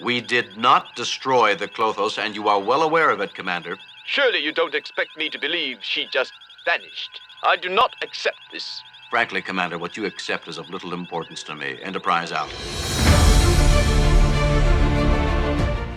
We did not destroy the Klothos, and you are well aware of it, Commander. Surely you don't expect me to believe she just vanished. I do not accept this. Frankly, Commander, what you accept is of little importance to me. Enterprise out.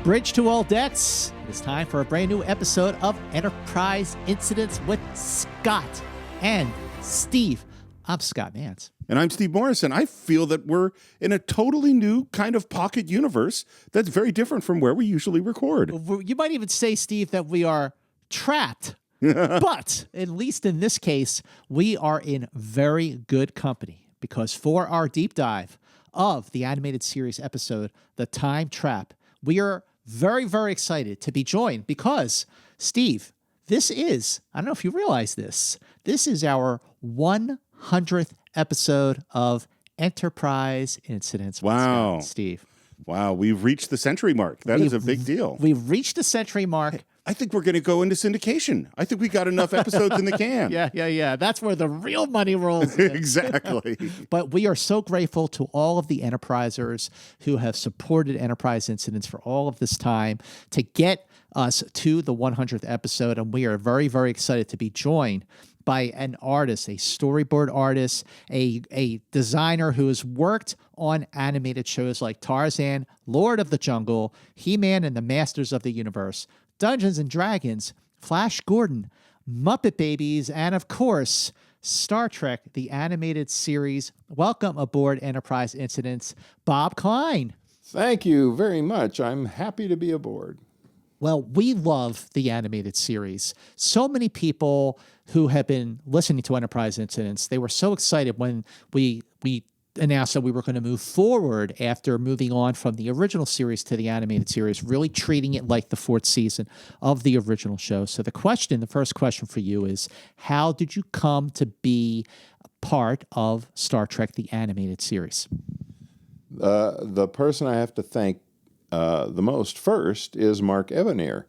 Bridge to all debts. It's time for a brand new episode of Enterprise Incidents with Scott and Steve. I'm Scott Mantz. And I'm Steve Morrison. I feel that we're in a totally new kind of pocket universe that's very different from where we usually record. You might even say, Steve, that we are trapped. But at least in this case, we are in very good company because for our deep dive of the animated series episode, The Time Trap, we are very, very excited to be joined because, Steve, this is, I don't know if you realize this is our 100th episode of Enterprise Incidents. Wow. Steve. Wow, we've reached the century mark. That is a big deal. We've reached the century mark. I think we're going to go into syndication. I think we got enough episodes in the can. Yeah. That's where the real money rolls in. Exactly. But we are so grateful to all of the Enterprisers who have supported Enterprise Incidents for all of this time to get us to the 100th episode. And we are very, very excited to be joined by an artist, a storyboard artist, a designer who has worked on animated shows like Tarzan, Lord of the Jungle, He-Man and the Masters of the Universe, Dungeons and Dragons, Flash Gordon, Muppet Babies, and of course, Star Trek, the animated series. Welcome aboard Enterprise Incidents, Bob Kline. Thank you very much. I'm happy to be aboard. Well, we love the animated series. So many people who have been listening to Enterprise Incidents, they were so excited when we announced that we were going to move forward after moving on from the original series to the animated series, really treating it like the fourth season of the original show. So the first question for you is, how did you come to be part of Star Trek, the animated series? The person I have to thank the most first is Mark Evanier,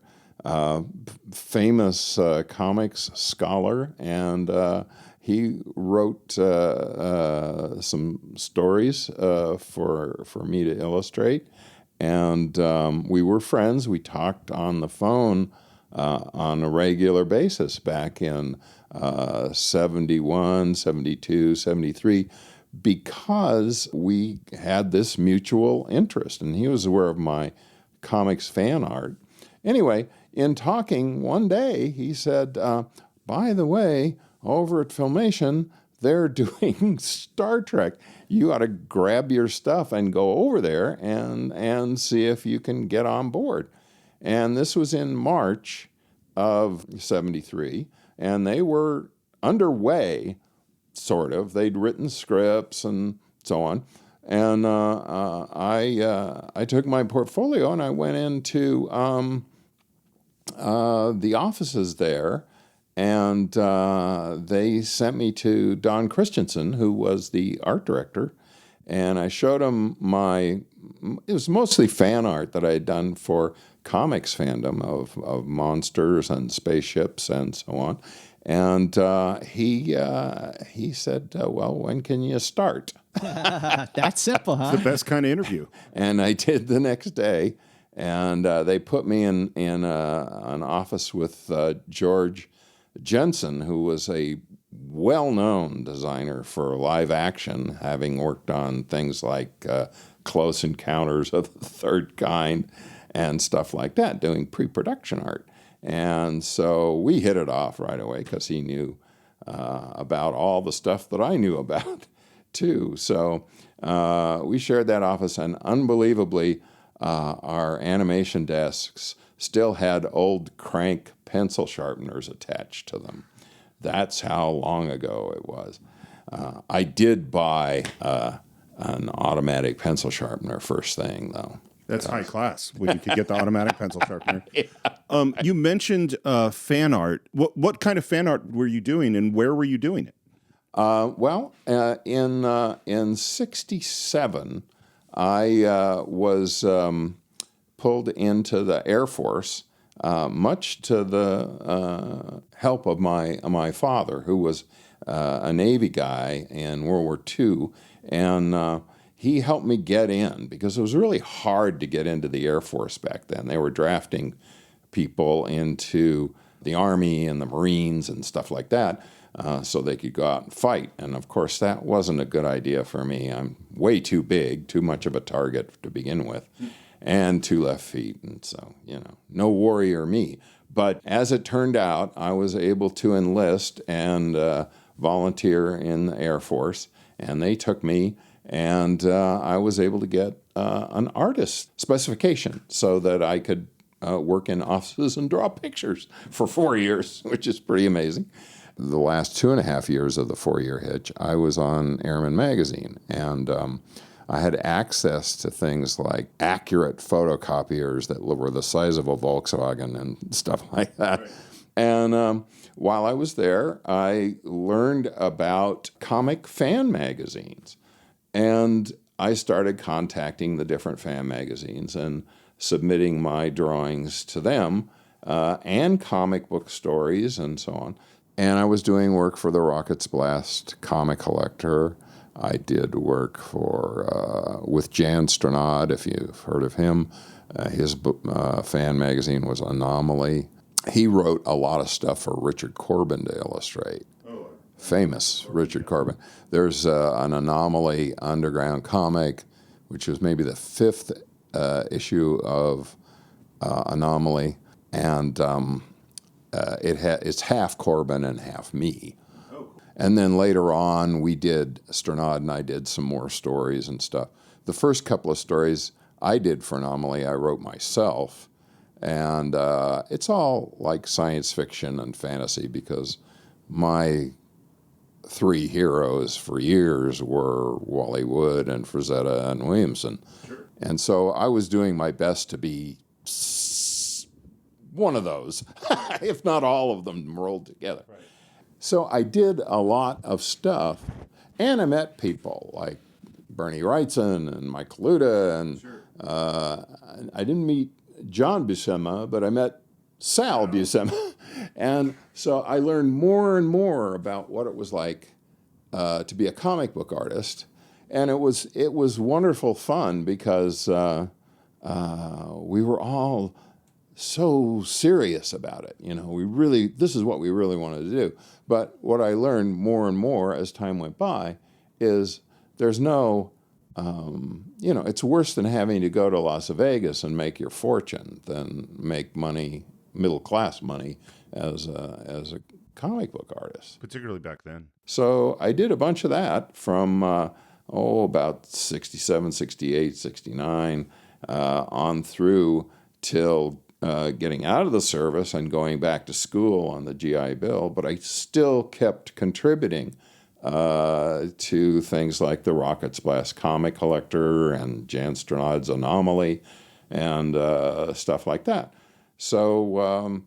famous comics scholar, and he wrote some stories for me to illustrate, and we were friends. We talked on the phone on a regular basis back in 71, 72, 73, because we had this mutual interest, and he was aware of my comics fan art. Anyway, in talking one day, he said, by the way, over at Filmation, they're doing Star Trek. You ought to grab your stuff and go over there and see if you can get on board. And this was in March of 73, and they were underway, sort of. They'd written scripts and so on. And I took my portfolio and I went into the offices there, and they sent me to Don Christensen, who was the art director, and I showed him it was mostly fan art that I had done for comics fandom of monsters and spaceships and so on. And he said, well, when can you start? That's simple, huh? It's the best kind of interview. And I did the next day. And they put me in an office with George Jensen, who was a well-known designer for live action, having worked on things like Close Encounters of the Third Kind and stuff like that, doing pre-production art. And so we hit it off right away because he knew about all the stuff that I knew about, too. So we shared that office, and unbelievably, our animation desks still had old crank pencil sharpeners attached to them. That's how long ago it was. I did buy an automatic pencil sharpener first thing, though. That's high class when you could get the automatic pencil sharpener. You mentioned fan art. What kind of fan art were you doing, and where were you doing it? In 67, I was pulled into the Air Force, much to the help of my father, who was a Navy guy in World War II, and he helped me get in because it was really hard to get into the Air Force back then. They were drafting people into the Army and the Marines and stuff like that so they could go out and fight. And, of course, that wasn't a good idea for me. I'm way too big, too much of a target to begin with, and 2 left feet. And so, no warrior me. But as it turned out, I was able to enlist and volunteer in the Air Force, and they took me, and I was able to get an artist specification so that I could work in offices and draw pictures for 4 years, which is pretty amazing. The last 2.5 years of the 4-year hitch, I was on Airman Magazine, and I had access to things like accurate photocopiers that were the size of a Volkswagen and stuff like that. Right. And while I was there, I learned about comic fan magazines. And I started contacting the different fan magazines and submitting my drawings to them and comic book stories and so on. And I was doing work for the Rockets Blast comic collector. I did work for with Jan Stranad, if you've heard of him. His fan magazine was Anomaly. He wrote a lot of stuff for Richard Corbin to illustrate. Famous Richard Corbin. There's an Anomaly underground comic, which was maybe the 5th issue of Anomaly, and it's half Corbin and half me. And then later on, Stranad and I did some more stories and stuff. The first couple of stories I did for Anomaly, I wrote myself, and it's all like science fiction and fantasy because my 3 heroes for years were Wally Wood and Frazetta and Williamson. Sure. And so I was doing my best to be one of those, if not all of them rolled together. Right. So I did a lot of stuff, and I met people like Bernie Wrightson and Mike Kaluta, and sure. I didn't meet John Buscema, but I met Sal Buscema. And so I learned more and more about what it was like to be a comic book artist. And it was wonderful fun because we were all so serious about it. This is what we really wanted to do. But what I learned more and more as time went by is there's no, it's worse than having to go to Las Vegas and make your fortune than make money, middle-class money, as a comic book artist. Particularly back then. So I did a bunch of that from, about 67, 68, 69, on through till getting out of the service and going back to school on the GI Bill, but I still kept contributing to things like the Rockets Blast comic collector and Jan Stranad's Anomaly and stuff like that. So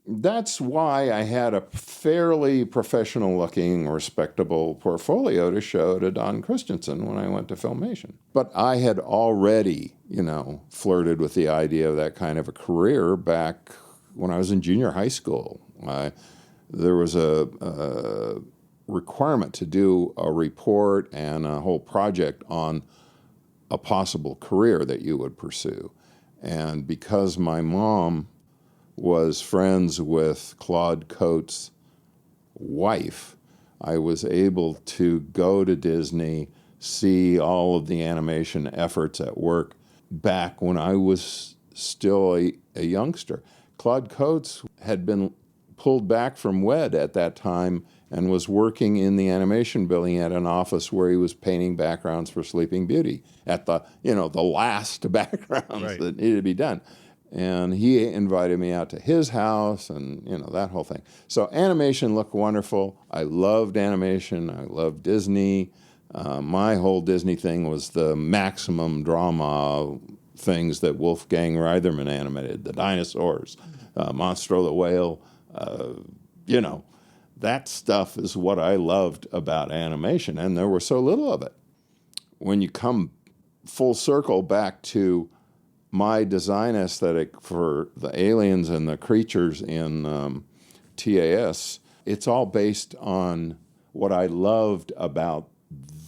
that's why I had a fairly professional-looking, respectable portfolio to show to Don Christensen when I went to Filmation. But I had already, flirted with the idea of that kind of a career back when I was in junior high school. There was a requirement to do a report and a whole project on a possible career that you would pursue. And because my mom was friends with Claude Coates' wife, I was able to go to Disney, see all of the animation efforts at work back when I was still a youngster. Claude Coates had been pulled back from WED at that time and was working in the animation building at an office where he was painting backgrounds for Sleeping Beauty at the last backgrounds that needed to be done. And he invited me out to his house and, that whole thing. So animation looked wonderful. I loved animation. I loved Disney. My whole Disney thing was the maximum drama things that Wolfgang Reitherman animated, the dinosaurs, Monstro the Whale. That stuff is what I loved about animation, and there was so little of it. When you come full circle back to my design aesthetic for the aliens and the creatures in TAS, it's all based on what I loved about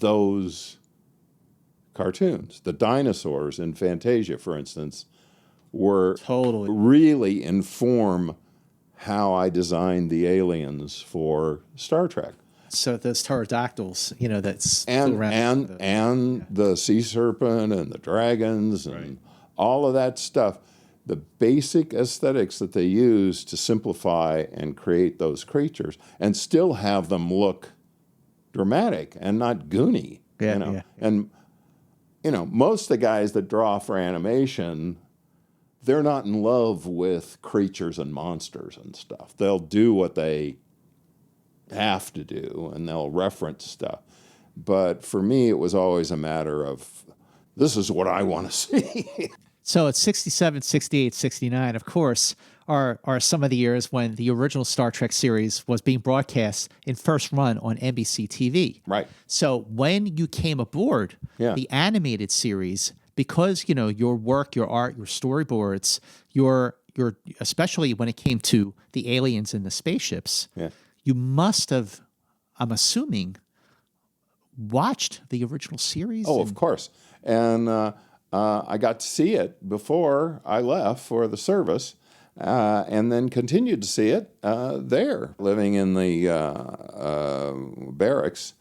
those cartoons. The dinosaurs in Fantasia, for instance, were Totally. really inform how I designed the aliens for Star Trek. So those pterodactyls, that's flew around. And the sea serpent and the dragons and all of that stuff. The basic aesthetics that they use to simplify and create those creatures and still have them look dramatic and not goony. Yeah. And most of the guys that draw for animation, they're not in love with creatures and monsters and stuff. They'll do what they have to do, and they'll reference stuff. But for me, it was always a matter of, this is what I want to see. So it's 67, 68, 69, of course, are some of the years when the original Star Trek series was being broadcast in first run on NBC TV. Right. So when you came aboard the animated series, because, your work, your art, your storyboards, your especially when it came to the aliens and the spaceships, you must have, I'm assuming, watched the original series. Oh, of course. And I got to see it before I left for the service, and then continued to see it there, living in the barracks,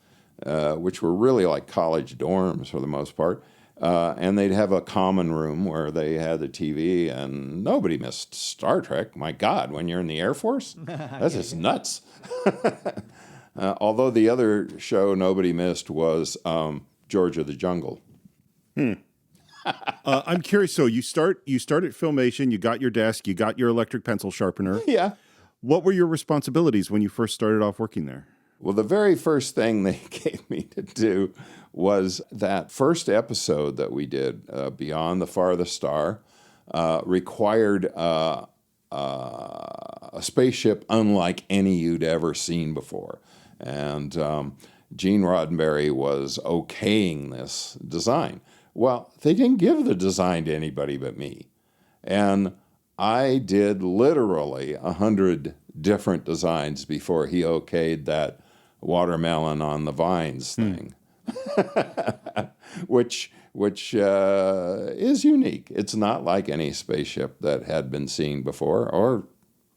which were really like college dorms for the most part. And they'd have a common room where they had the TV, and nobody missed Star Trek. My God, when you're in the Air Force, that's just nuts. Although the other show nobody missed was George of the Jungle. I'm curious. So you start at Filmation. You got your desk. You got your electric pencil sharpener. Yeah. What were your responsibilities when you first started off working there? Well, the very first thing they gave me to do was that first episode that we did, Beyond the Farthest Star, required a spaceship unlike any you'd ever seen before. And Gene Roddenberry was okaying this design. Well, they didn't give the design to anybody but me. And I did literally 100 different designs before he okayed that watermelon on the vines thing, which is unique. It's not like any spaceship that had been seen before, or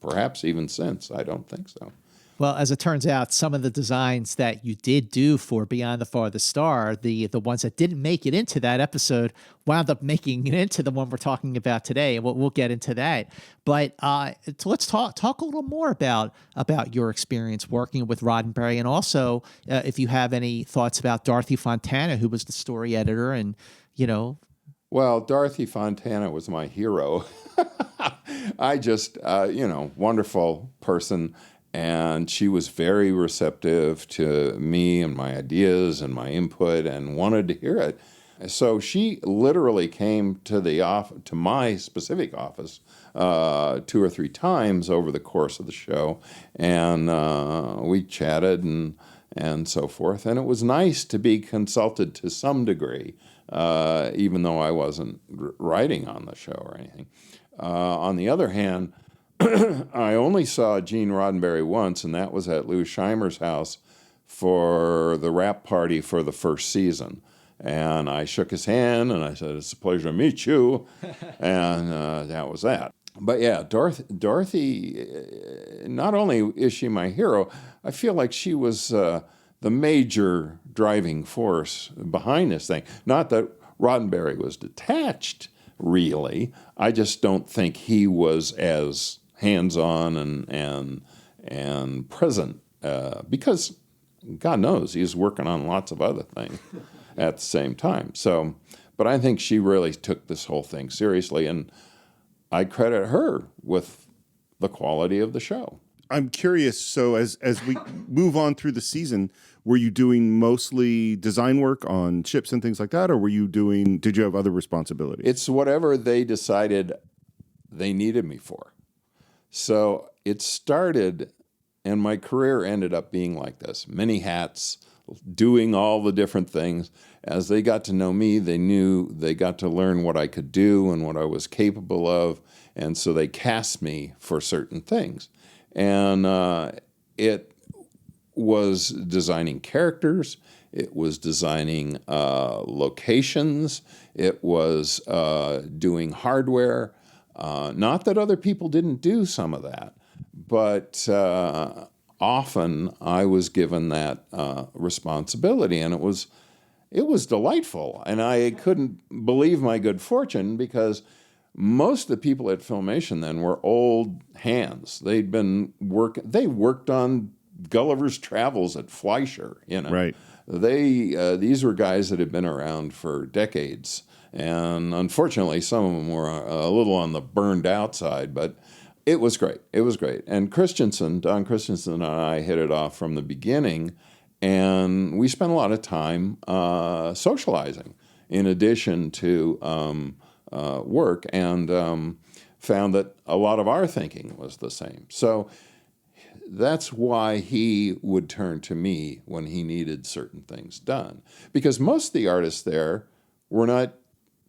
perhaps even since. I don't think so. Well, as it turns out, some of the designs that you did do for Beyond the Farthest Star, the ones that didn't make it into that episode, wound up making it into the one we're talking about today. And we'll get into that. But so let's talk a little more about your experience working with Roddenberry, and also if you have any thoughts about Dorothy Fontana, who was the story editor, and Well, Dorothy Fontana was my hero. I just, wonderful person. And she was very receptive to me and my ideas and my input, and wanted to hear it. So she literally came to my specific office 2 or 3 times over the course of the show, and we chatted and so forth. And it was nice to be consulted to some degree, even though I wasn't writing on the show or anything. On the other hand, I only saw Gene Roddenberry once, and that was at Lou Scheimer's house for the wrap party for the first season. And I shook his hand, and I said, "It's a pleasure to meet you." And that was that. But yeah, Dorothy, not only is she my hero, I feel like she was the major driving force behind this thing. Not that Roddenberry was detached, really. I just don't think he was as hands-on and present, because God knows he's working on lots of other things at the same time. So, but I think she really took this whole thing seriously, and I credit her with the quality of the show. I'm curious. So as we move on through the season, were you doing mostly design work on ships and things like that, or did you have other responsibilities? It's whatever they decided they needed me for. So it started, and my career ended up being like this: many hats, doing all the different things. As they got to know me, they got to learn what I could do and what I was capable of, and so they cast me for certain things. And it was designing characters, It was designing locations. It was doing hardware. Not that other people didn't do some of that, but often I was given that responsibility, and it was delightful. And I couldn't believe my good fortune, because most of the people at Filmation then were old hands. They worked on Gulliver's Travels at Fleischer, Right. These were guys that had been around for decades, and unfortunately, some of them were a little on the burned out side. But it was great. It was great. And Don Christensen, and I hit it off from the beginning, and we spent a lot of time socializing in addition to work, and found that a lot of our thinking was the same. So that's why he would turn to me when he needed certain things done, because most of the artists there were not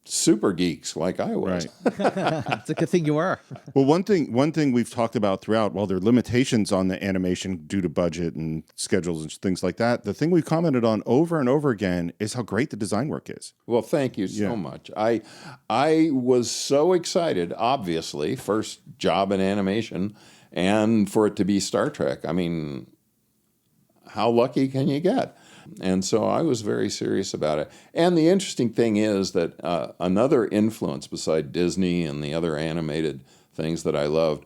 super geeks like I was. Right. It's a good thing you were. Well, one thing we've talked about throughout, while there are limitations on the animation due to budget and schedules and things like that, the thing we've commented on over and over again is how great the design work is. Well, thank you so much. I was so excited, obviously, first job in animation, and for it to be Star Trek. I mean, how lucky can you get? And so I was very serious about it. And the interesting thing is that another influence beside Disney and the other animated things that I loved,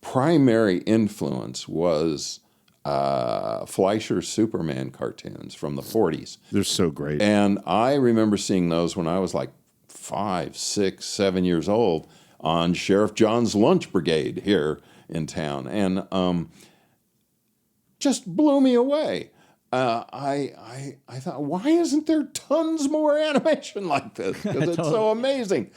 primary influence was Fleischer Superman cartoons from the 40s. They're so great. And I remember seeing those when I was like 5, 6, 7 years old on Sheriff John's Lunch Brigade here in town, and just blew me away. I thought, why isn't there tons more animation like this? Because it's so amazing.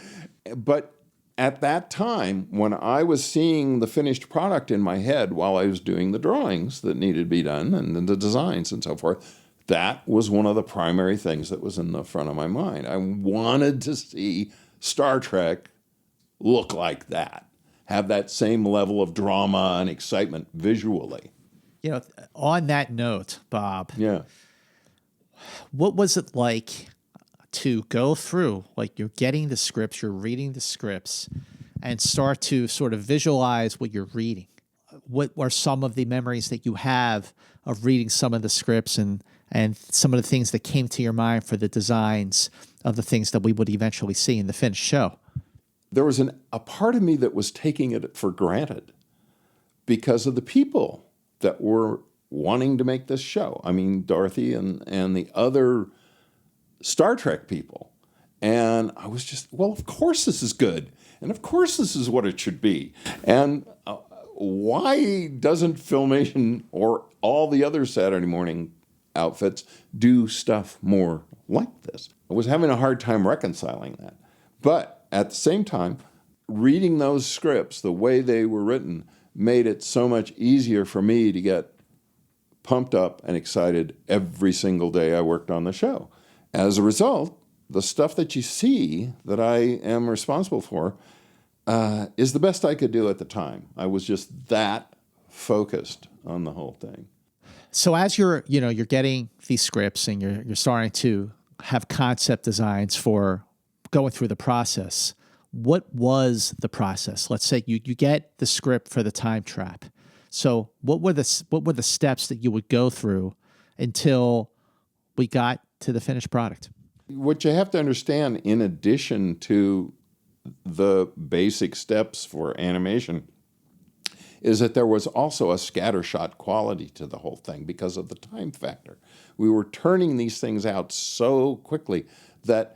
But at that time, when I was seeing the finished product in my head while I was doing the drawings that needed to be done and the designs and so forth, that was one of the primary things that was in the front of my mind. I wanted to see Star Trek look like that, have that same level of drama and excitement visually. You know, on that note, Bob, Yeah. what was it like to go through, like you're getting the scripts, you're reading the scripts, and start to sort of visualize what you're reading? What are some of the memories that you have of reading some of the scripts and some of the things that came to your mind for the designs of the things that we would eventually see in the finished show? There was a part of me that was taking it for granted because of the people that were wanting to make this show. I mean, Dorothy and the other Star Trek people. And I was just, well, of course this is good. And of course this is what it should be. And why doesn't Filmation or all the other Saturday morning outfits do stuff more like this? I was having a hard time reconciling that. But at the same time, reading those scripts, the way they were written, made it so much easier for me to get pumped up and excited every single day I worked on the show. As a result, the stuff that you see that I am responsible for is the best I could do at the time. I was just that focused on the whole thing. So as you're getting these scripts and you're starting to have concept designs for going through the process, what was the process? Let's say you get the script for the time trap. So what were the steps that you would go through until we got to the finished product? What you have to understand, in addition to the basic steps for animation, is that there was also a scattershot quality to the whole thing because of the time factor. We were turning these things out so quickly that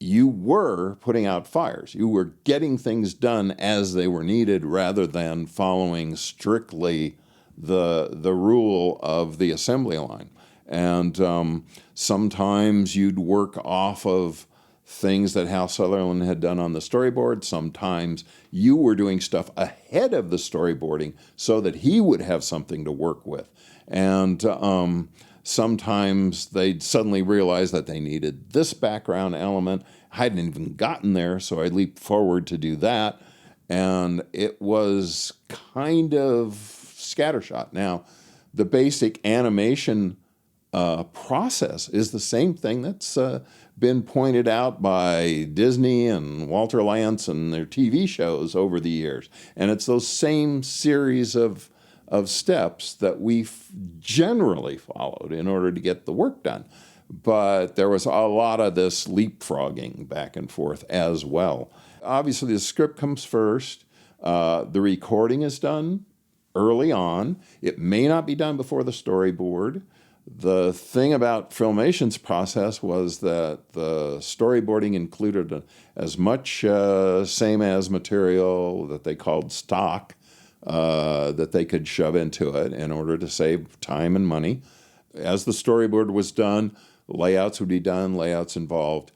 you were putting out fires. You were getting things done as they were needed rather than following strictly the rule of the assembly line. And sometimes you'd work off of things that Hal Sutherland had done on the storyboard. Sometimes you were doing stuff ahead of the storyboarding so that he would have something to work with. And sometimes they'd suddenly realize that they needed this background element. I hadn't even gotten there, so I leaped forward to do that. And it was kind of scattershot. Now, the basic animation process is the same thing that's been pointed out by Disney and Walter Lantz and their TV shows over the years. And it's those same series of steps that we've generally followed in order to get the work done. But there was a lot of this leapfrogging back and forth as well. Obviously, the script comes first. The recording is done early on. It may not be done before the storyboard. The thing about Filmation's process was that the storyboarding included as much same as material that they called stock that they could shove into it in order to save time and money. As the storyboard was done, layouts would be done. Layouts involved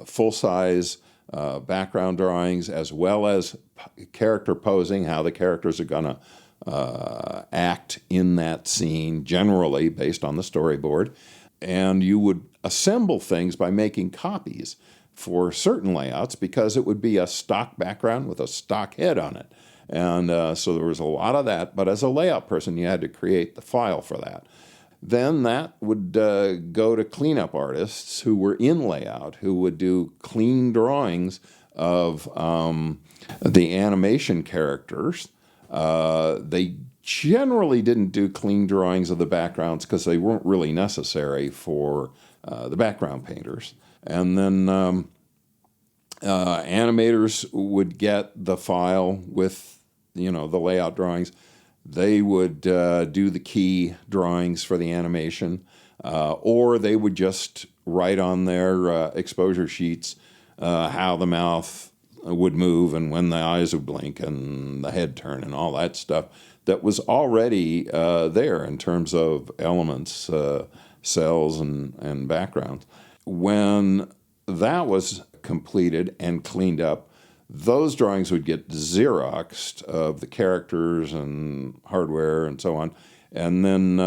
full-size background drawings as well as character posing, how the characters are going to act in that scene, generally based on the storyboard. And you would assemble things by making copies for certain layouts because it would be a stock background with a stock head on it. And so there was a lot of that. But as a layout person, you had to create the file for that. Then that would go to cleanup artists who were in layout, who would do clean drawings of the animation characters. They generally didn't do clean drawings of the backgrounds because they weren't really necessary for the background painters. And then animators would get the file with, the layout drawings. They would do the key drawings for the animation, or they would just write on their exposure sheets how the mouth would move and when the eyes would blink and the head turn and all that stuff that was already there in terms of elements, cells, and backgrounds. When that was completed and cleaned up, those drawings would get Xeroxed of the characters and hardware and so on. And then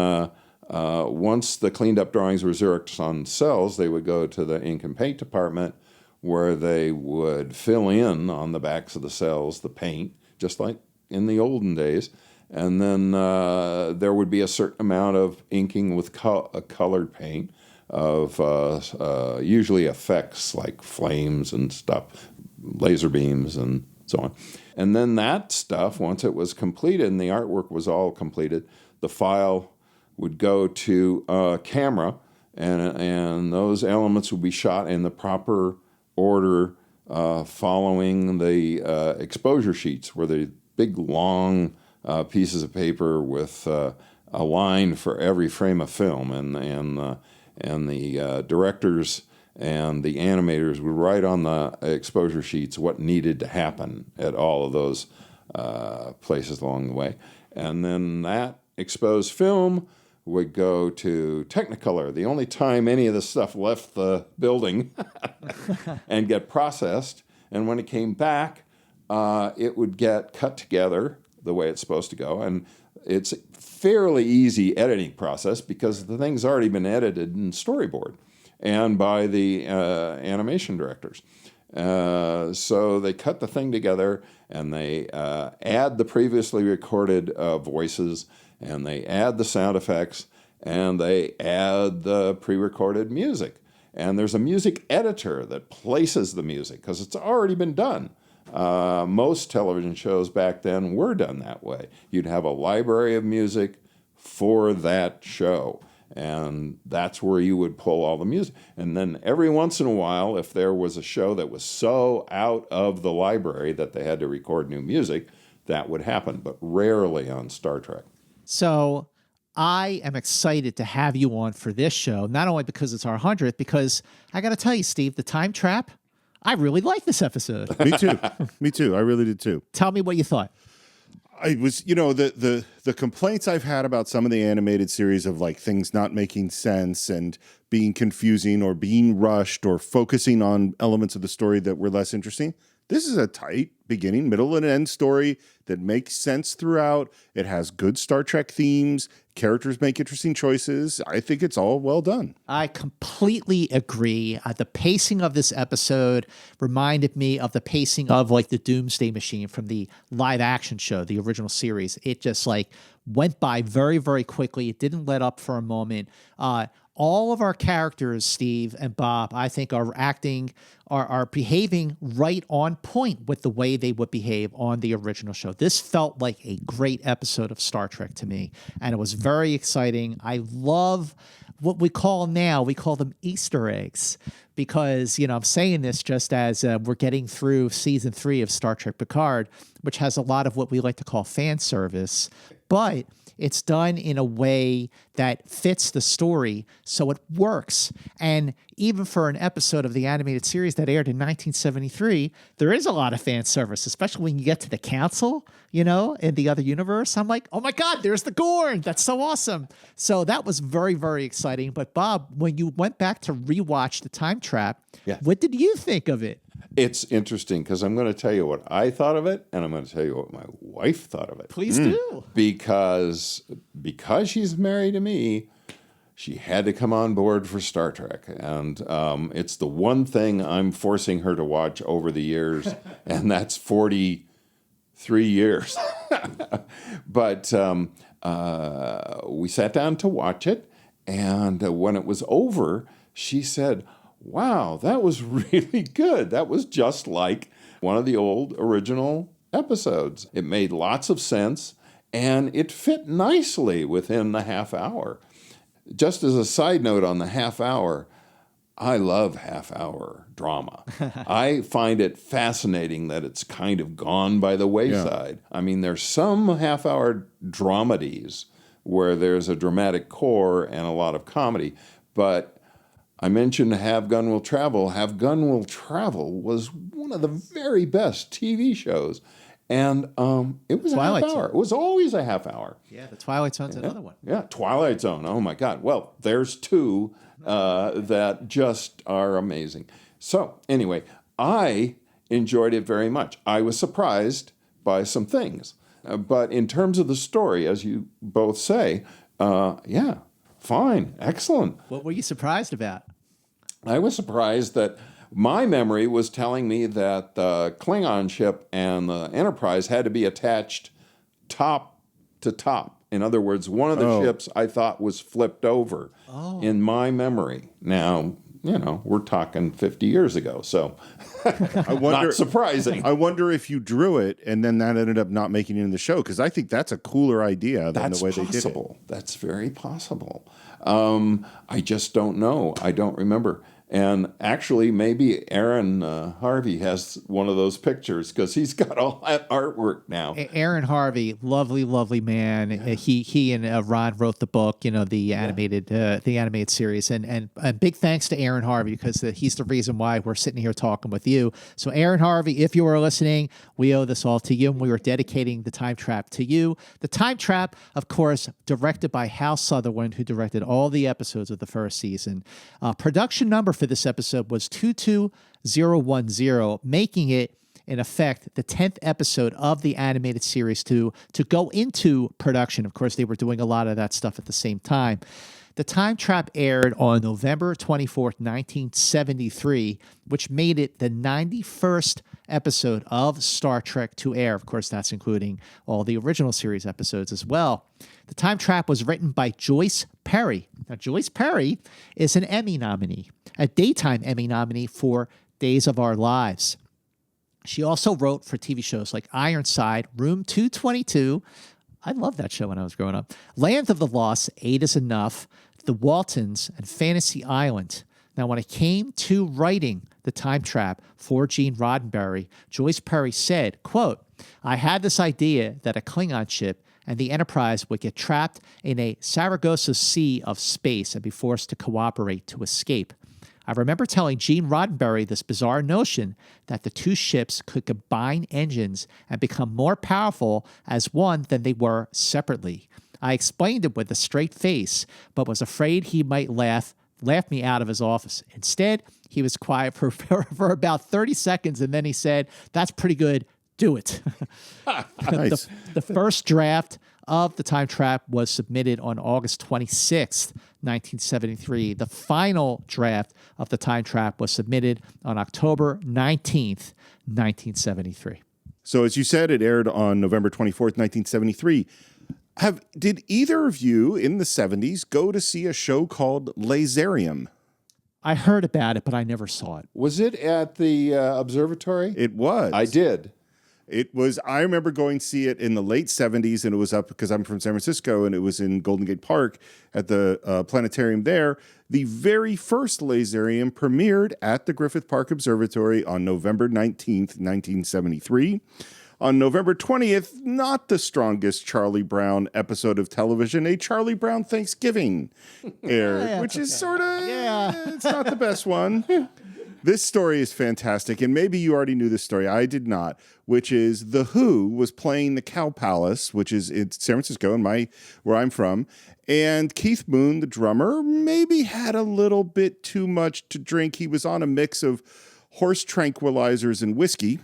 once the cleaned up drawings were Xeroxed on cells, they would go to the ink and paint department where they would fill in on the backs of the cells the paint, just like in the olden days. And then there would be a certain amount of inking with colored paint of usually effects like flames and stuff, laser beams and so on. And then that stuff, once it was completed and the artwork was all completed, the file would go to camera, and those elements would be shot in the proper order following the exposure sheets, where the big long pieces of paper with a line for every frame of film, and the directors and the animators would write on the exposure sheets what needed to happen at all of those places along the way. And then that exposed film would go to Technicolor, the only time any of this stuff left the building, and get processed. And when it came back, it would get cut together the way it's supposed to go. And it's a fairly easy editing process because the thing's already been edited in storyboard and by the animation directors. So they cut the thing together and they add the previously recorded voices, and they add the sound effects, and they add the pre-recorded music. And there's a music editor that places the music because it's already been done. Most television shows back then were done that way. You'd have a library of music for that show, and that's where you would pull all the music. And then every once in a while, if there was a show that was so out of the library that they had to record new music, that would happen, but rarely on Star Trek. So I am excited to have you on for this show, not only because it's our 100th, because I got to tell you, Steve, the time trap, I really like this episode. Me too. Me too. I really did too. Tell me what you thought. I was, the complaints I've had about some of the animated series of like things not making sense and being confusing or being rushed or focusing on elements of the story that were less interesting. This is a tight beginning, middle, and end story that makes sense throughout. It has good Star Trek themes. Characters make interesting choices. I think it's all well done. I completely agree. The pacing of this episode reminded me of the pacing of like the Doomsday Machine from the live action show, the original series. It just like went by very, very quickly. It didn't let up for a moment. All of our characters, Steve and Bob, I think are behaving right on point with the way they would behave on the original show. This felt like a great episode of Star Trek to me, and it was very exciting. I love what we call them Easter eggs, because, I'm saying this just as we're getting through season 3 of Star Trek Picard, which has a lot of what we like to call fan service, but it's done in a way that fits the story, so it works. And even for an episode of the animated series that aired in 1973, there is a lot of fan service, especially when you get to the council, in the other universe. I'm like, oh my God, there's the Gorn. That's so awesome. So that was very, very exciting. But Bob, when you went back to rewatch The Time Trap, what did you think of it? It's interesting because I'm going to tell you what I thought of it, and I'm going to tell you what my wife thought of it. Please do. Because she's married to me, she had to come on board for Star Trek. And it's the one thing I'm forcing her to watch over the years, and that's 43 years. But we sat down to watch it, and when it was over, she said, wow, that was really good. That was just like one of the old original episodes. It made lots of sense, and it fit nicely within the half hour. Just as a side note on the half hour, I love half-hour drama. I find it fascinating that it's kind of gone by the wayside. Yeah. I mean, there's some half-hour dramedies where there's a dramatic core and a lot of comedy, but I mentioned Have Gun Will Travel. Have Gun Will Travel was one of the very best TV shows. And it was Twilight a half hour. Zone. It was always a half hour. Yeah, the Twilight Zone's another one. Yeah, Twilight Zone. Oh, my God. Well, there's two that just are amazing. So, anyway, I enjoyed it very much. I was surprised by some things. But in terms of the story, as you both say, fine, excellent. What were you surprised about? I was surprised that my memory was telling me that the Klingon ship and the Enterprise had to be attached top to top. In other words, one of the ships I thought was flipped over in my memory. Now, we're talking 50 years ago, so not surprising. I wonder if you drew it and then that ended up not making it in the show, because I think that's a cooler idea than the way they did it. That's very possible. I just don't know. I don't remember. And actually, maybe Aaron Harvey has one of those pictures because he's got all that artwork now. Aaron Harvey, lovely, lovely man. Yeah. He and Ron wrote the book, the animated series, and big thanks to Aaron Harvey because he's the reason why we're sitting here talking with you. So Aaron Harvey, if you are listening, we owe this all to you, and we were dedicating The Time Trap to you. The Time Trap, of course, directed by Hal Sutherland, who directed all the episodes of the first season. Production number for this episode was 22010, making it, in effect, the 10th episode of the animated series to go into production. Of course, they were doing a lot of that stuff at the same time. The Time Trap aired on November 24th, 1973, which made it the 91st episode of Star Trek to air. Of course, that's including all the original series episodes as well. The Time Trap was written by Joyce Perry. Now, Joyce Perry is an Emmy nominee, a daytime Emmy nominee for Days of Our Lives. She also wrote for TV shows like Ironside, Room 222. I loved that show when I was growing up. Land of the Lost, 8 is Enough, The Waltons, and Fantasy Island. Now, when it came to writing The Time Trap for Gene Roddenberry, Joyce Perry said, quote, "I had this idea that a Klingon ship and the Enterprise would get trapped in a Saragossa sea of space and be forced to cooperate to escape. I remember telling Gene Roddenberry this bizarre notion that the two ships could combine engines and become more powerful as one than they were separately. I explained it with a straight face, but was afraid he might laugh me out of his office. Instead, He was quiet for about 30 seconds, and then he said, "That's pretty good. Do it." Nice. The first draft of The Time Trap was submitted on August 26th, 1973. The final draft of The Time Trap was submitted on October 19th, 1973. So as you said, it aired on November 24th, 1973. Did either of you in the 70s go to see a show called Laserium? I heard about it, but I never saw it. Was it at the observatory? It was. I did. It was. I remember going to see it in the late 70s, and it was up because I'm from San Francisco, and it was in Golden Gate Park at the planetarium there. The very first Laserium premiered at the Griffith Park Observatory on November 19th, 1973. On November 20th, not the strongest Charlie Brown episode of television, a Charlie Brown Thanksgiving aired, which is sort of, it's not the best one. This story is fantastic, and maybe you already knew this story. I did not, which is The Who was playing the Cow Palace, which is in San Francisco, where I'm from, and Keith Moon, the drummer, maybe had a little bit too much to drink. He was on a mix of horse tranquilizers and whiskey,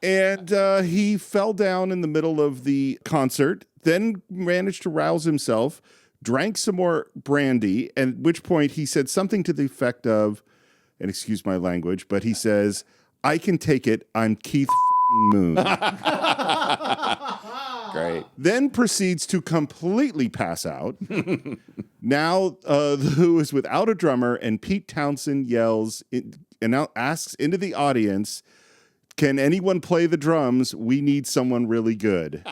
and he fell down in the middle of the concert, then managed to rouse himself, drank some more brandy, at which point he said something to the effect of, and excuse my language, but he says, "I can take it. I'm Keith Moon." Great. Then proceeds to completely pass out. Now, The Who is without a drummer, and Pete Townsend yells and now asks into the audience, "Can anyone play the drums? We need someone really good."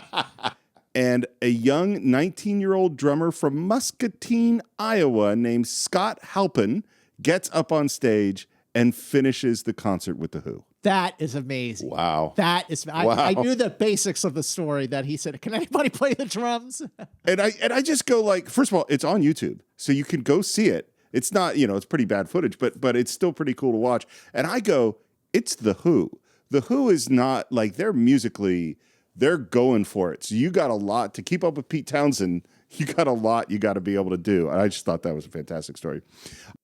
And a young 19-year-old drummer from Muscatine, Iowa, named Scott Halpin, gets up on stage and finishes the concert with The Who. That is amazing. Wow. That is. I knew the basics of the story that he said, "Can anybody play the drums?" And I just go like, first of all, it's on YouTube, so you can go see it. It's not, it's pretty bad footage, but it's still pretty cool to watch. And I go, it's The Who. The Who is not like they're going for it. So you got a lot to keep up with Pete Townsend. You got a lot you got to be able to do. And I just thought that was a fantastic story.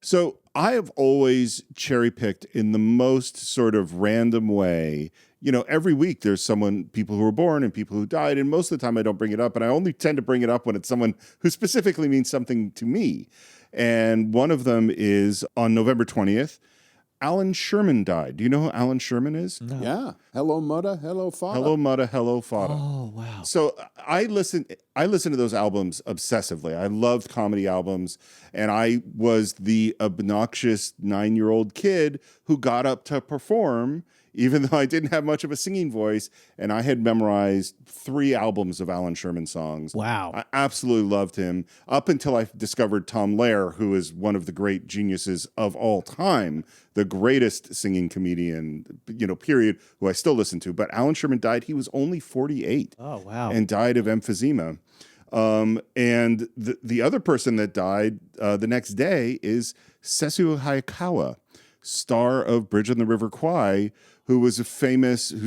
So I have always cherry picked in the most sort of random way. Every week there's people who were born and people who died. And most of the time I don't bring it up. And I only tend to bring it up when it's someone who specifically means something to me. And one of them is on November 20th. Alan Sherman died. Do you know who Alan Sherman is? No. Yeah. Hello, Mudda. Hello, Fada. Hello, Mudda. Hello, Fada. Oh, wow. So I listened to those albums obsessively. I loved comedy albums, and I was the obnoxious 9-year-old kid who got up to perform, even though I didn't have much of a singing voice, and I had memorized 3 albums of Alan Sherman songs. Wow. I absolutely loved him up until I discovered Tom Lehrer, who is one of the great geniuses of all time, the greatest singing comedian, period, who I still listen to. But Alan Sherman died. He was only 48. Oh, wow. And died of emphysema. And the other person that died the next day is Sesu Hayakawa, star of Bridge on the River Kwai, who's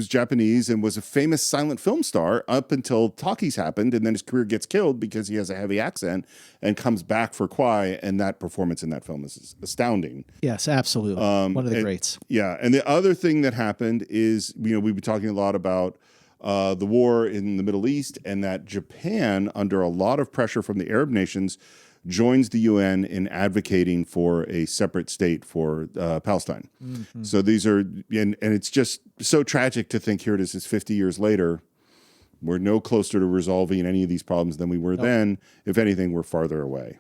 Japanese and was a famous silent film star up until Talkies happened, and then his career gets killed because he has a heavy accent and comes back for Kwai, and that performance in that film is astounding. Yes, absolutely. One of the greats. Yeah, and the other thing that happened is, we've been talking a lot about the war in the Middle East, and that Japan, under a lot of pressure from the Arab nations, joins the UN in advocating for a separate state for Palestine. Mm-hmm. So these are, and it's just so tragic to think here it is, it's 50 years later. We're no closer to resolving any of these problems than we were then. If anything, we're farther away.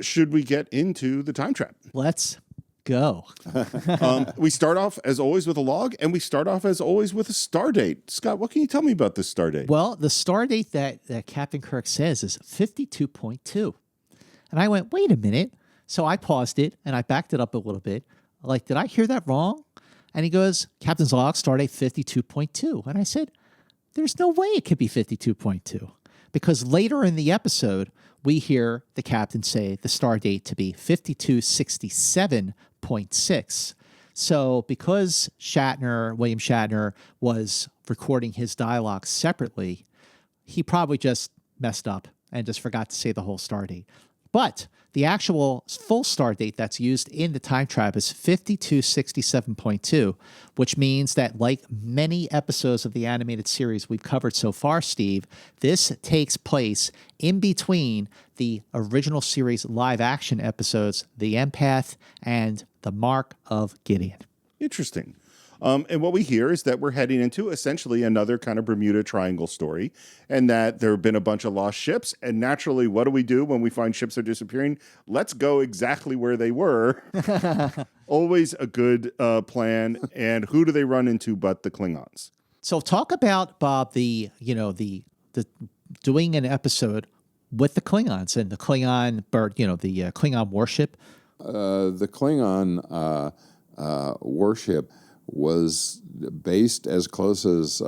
Should we get into the time trap? Let's go. We start off, as always, with a log, and we start off, as always, with a star date. Scott, what can you tell me about this star date? Well, the star date that Captain Kirk says is 52.2. And I went, wait a minute. So I paused it, and I backed it up a little bit. Like, did I hear that wrong? And he goes, Captain's log, star date 52.2. And I said, there's no way it could be 52.2. Because later in the episode, we hear the captain say the star date to be 5267.6. So because William Shatner, was recording his dialogue separately, he probably just messed up and just forgot to say the whole star date. But the actual full star date that's used in the time trap is 5267.2, which means that, like many episodes of the animated series we've covered so far, Steve, this takes place in between the original series live action episodes, The Empath and The Mark of Gideon. Interesting. And what we hear is that we're heading into essentially another kind of Bermuda Triangle story, and that there have been a bunch of lost ships. And naturally, what do we do when we find ships are disappearing? Let's go exactly where they were. Always a good plan. And who do they run into but the Klingons? So talk about, Bob, the doing an episode with the Klingons and the Klingon bird, the Klingon warship. The Klingon warship was based as close as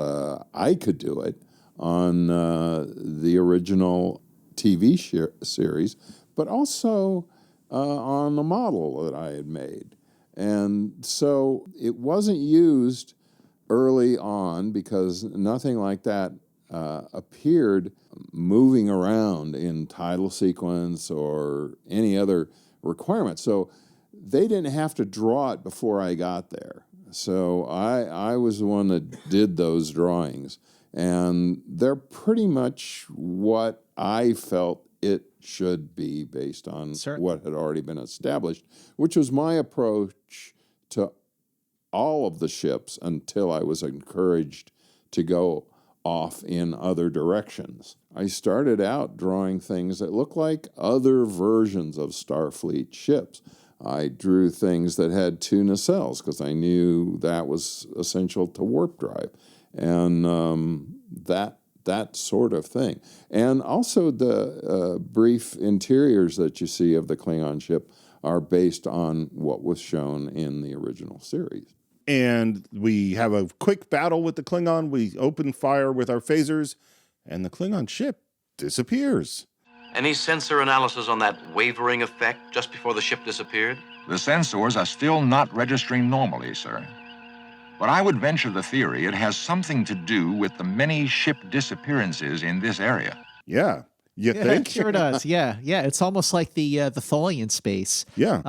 I could do it on the original TV series, but also on the model that I had made. And so it wasn't used early on because nothing like that appeared moving around in title sequence or any other requirement. So they didn't have to draw it before I got there. So I was the one that did those drawings. And they're pretty much what I felt it should be based on what had already been established, which was my approach to all of the ships until I was encouraged to go off in other directions. I started out drawing things that looked like other versions of Starfleet ships. I drew things that had 2 nacelles because I knew that was essential to warp drive, and that sort of thing. And also the brief interiors that you see of the Klingon ship are based on what was shown in the original series. And we have a quick battle with the Klingon. We open fire with our phasers, and the Klingon ship disappears. Any sensor analysis on that wavering effect just before the ship disappeared? The sensors are still not registering normally, sir. But I would venture the theory it has something to do with the many ship disappearances in this area. Yeah. You think? It sure does. Yeah. It's almost like the Tholian space. Yeah.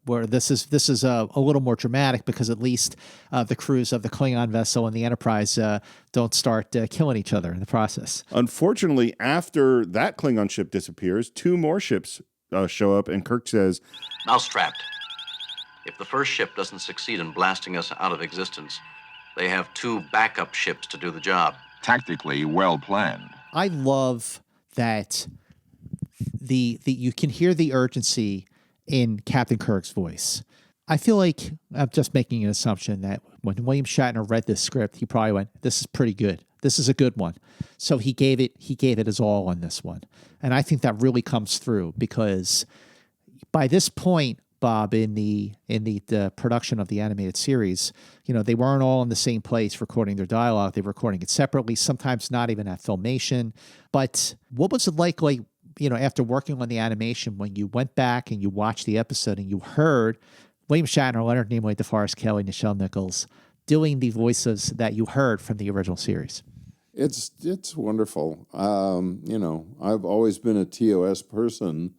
Where this is a little more dramatic because at least the crews of the Klingon vessel and the Enterprise don't start killing each other in the process. Unfortunately, after that Klingon ship disappears, 2 more ships show up, and Kirk says, Mousetrapped. If the first ship doesn't succeed in blasting us out of existence, they have 2 backup ships to do the job. Tactically well planned. I love that the you can hear the urgency in Captain Kirk's voice. I feel like I'm just making an assumption that when William Shatner read this script, he probably went, "This is pretty good. This is a good one." So he gave it his all on this one. And I think that really comes through because by this point, Bob, in the production of the animated series, they weren't all in the same place recording their dialogue. They were recording it separately, sometimes not even at Filmation. But what was it like, after working on the animation, when you went back and you watched the episode and you heard William Shatner, Leonard Nimoy, DeForest Kelley, Nichelle Nichols doing the voices that you heard from the original series? It's wonderful. I've always been a TOS person.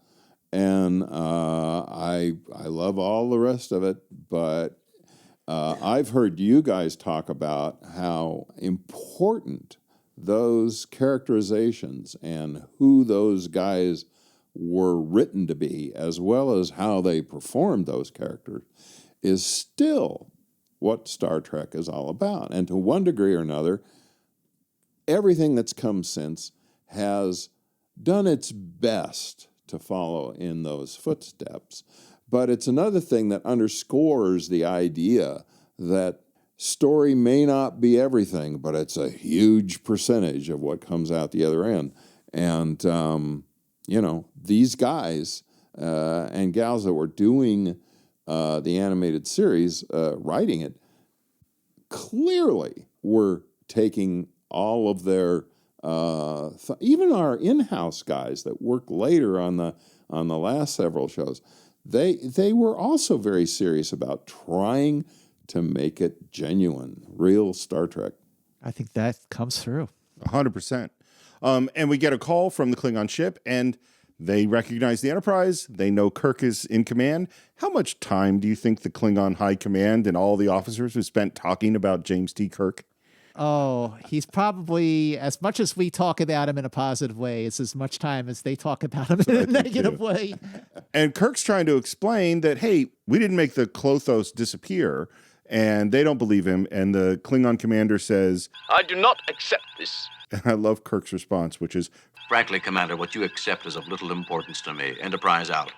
And I love all the rest of it, but I've heard you guys talk about how important those characterizations and who those guys were written to be, as well as how they performed those characters, is still what Star Trek is all about. And to one degree or another, everything that's come since has done its best to follow in those footsteps. But it's another thing that underscores the idea that story may not be everything, but it's a huge percentage of what comes out the other end. And, these guys and gals that were doing the animated series, writing it, clearly were taking all of their even our in-house guys that worked later on the last several shows, they were also very serious about trying to make it genuine, real Star Trek. I think that comes through 100%. And we get a call from the Klingon ship, and They recognize the Enterprise. They know Kirk is in command. How much time do you think the Klingon High Command and all the officers have spent talking about James T. Kirk? Oh, he's probably, as much as we talk about him in a positive way, it's as much time as they talk about him in a negative way. And Kirk's trying to explain that, hey, we didn't make the Klothos disappear, and they don't believe him. And the Klingon commander says, I do not accept this. and I love Kirk's response, which is, Frankly, Commander, what you accept is of little importance to me. Enterprise out.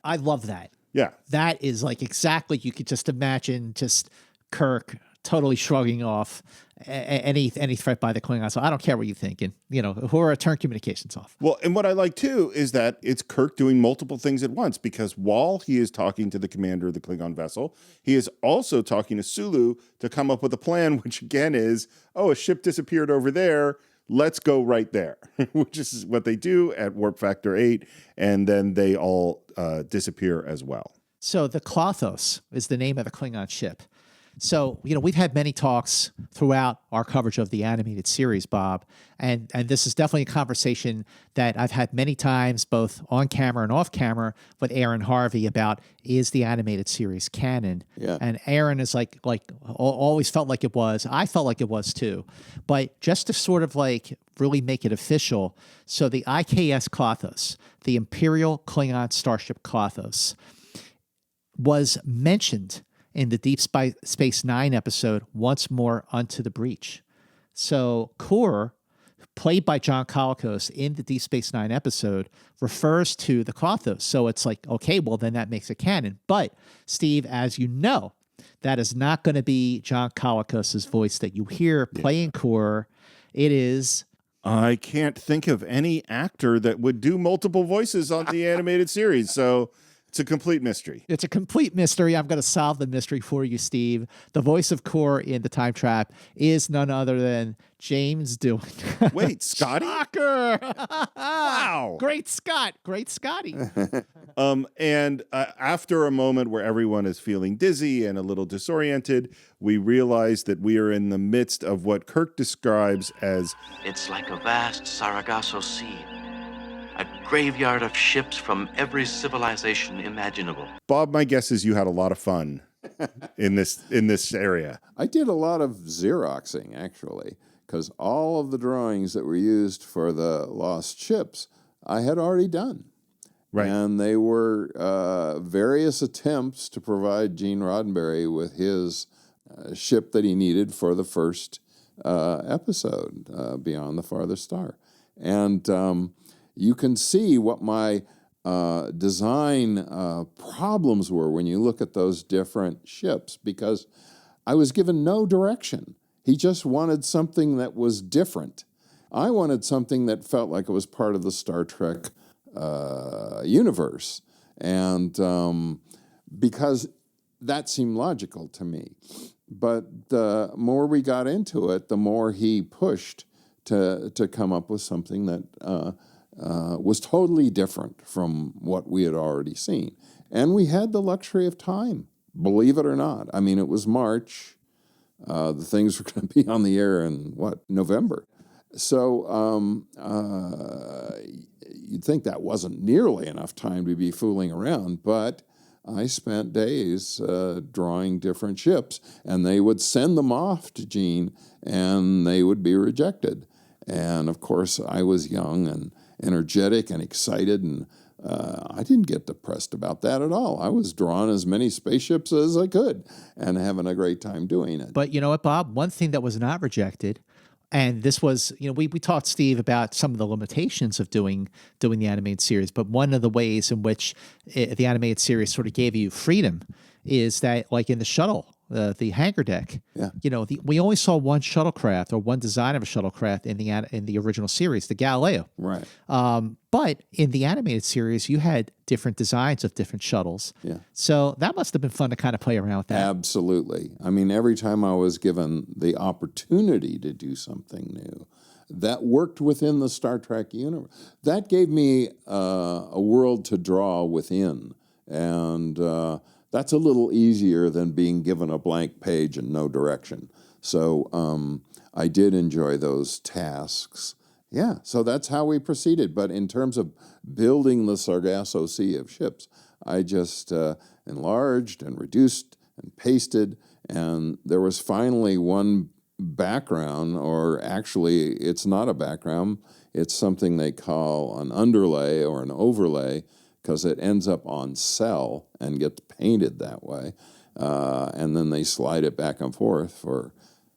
I love that. yeah, That is like exactly, you could just imagine just Kirk totally shrugging off any threat by the Klingons. So I don't care what you're thinking. Who are turn communications off. Well, and what I like too is that it's Kirk doing multiple things at once, because while he is talking to the commander of the Klingon vessel, he is also talking to Sulu to come up with a plan, which again is, a ship disappeared over there. Let's go right there, which is what they do at Warp Factor 8. And then they all disappear as well. So the Klothos is the name of the Klingon ship. So, we've had many talks throughout our coverage of the animated series, Bob, and this is definitely a conversation that I've had many times, both on camera and off camera, with Aaron Harvey about, is the animated series canon? Yeah. And Aaron is like always felt like it was. I felt like it was too. But just to sort of really make it official, so the I.K.S. Klothos, the Imperial Klingon starship Klothos, was mentioned in the Deep Space Nine episode, Once More Unto the Breach. So Kor, played by John Colicos in the Deep Space Nine episode, refers to the Klothos. So it's like, okay, well, then that makes it canon. But, Steve, as you know, that is not going to be John Colicos' voice that you hear playing Kor. It is... I can't think of any actor that would do multiple voices on the animated series, so... It's a complete mystery. It's a complete mystery. I'm going to solve the mystery for you, Steve. The voice of Kor in The Time Trap is none other than James Doohan. Wait, Scotty? Shocker! Wow. Great Scott. Great Scotty. And after a moment where everyone is feeling dizzy and a little disoriented, we realize that we are in the midst of what Kirk describes as... It's like a vast Sargasso Sea. A graveyard of ships from every civilization imaginable. Bob, my guess is you had a lot of fun in this area. I did a lot of Xeroxing, actually, because all of the drawings that were used for the lost ships, I had already done. Right. And they were various attempts to provide Gene Roddenberry with his ship that he needed for the first episode, Beyond the Farthest Star. And... you can see what my design problems were when you look at those different ships, because I was given no direction. He just wanted something that was different. I wanted something that felt like it was part of the Star Trek universe, and because that seemed logical to me. But the more we got into it, the more he pushed to come up with something that... was totally different from what we had already seen. And we had the luxury of time, believe it or not. I mean, it was March. The things were going to be on the air in, November. So you'd think that wasn't nearly enough time to be fooling around, but I spent days drawing different ships, and they would send them off to Gene, and they would be rejected. And, of course, I was young and energetic and excited, and I didn't get depressed about that at all. I was drawing as many spaceships as I could and having a great time doing it. But you know what, Bob? One thing that was not rejected, and this was, we talked, Steve, about some of the limitations of doing the animated series, but one of the ways in which the animated series sort of gave you freedom is that, like in the shuttle, the hangar deck. Yeah. We only saw one shuttlecraft, or one design of a shuttlecraft in the original series, the Galileo. Right. But in the animated series, you had different designs of different shuttles. Yeah. So that must have been fun to kind of play around with that. Absolutely. I mean, every time I was given the opportunity to do something new that worked within the Star Trek universe, that gave me a world to draw within. And that's a little easier than being given a blank page and no direction. So I did enjoy those tasks, Yeah, so that's how we proceeded. But in terms of building the Sargasso Sea of ships, I just enlarged and reduced and pasted, and there was finally one background, or actually it's not a background, it's something they call an underlay or an overlay, because it ends up on cell and gets painted that way. And then they slide it back and forth for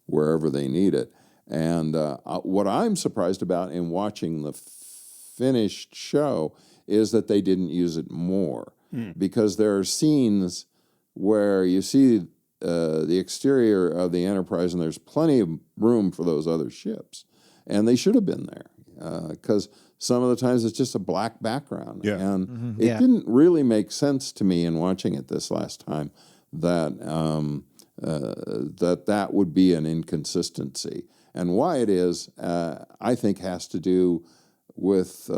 wherever they need it. And what I'm surprised about in watching the finished show is that they didn't use it more, because there are scenes where you see the exterior of the Enterprise and there's plenty of room for those other ships, and they should have been there, because some of the times it's just a black background. Yeah. And it didn't really make sense to me in watching it this last time that that would be an inconsistency. And why it is, I think, has to do with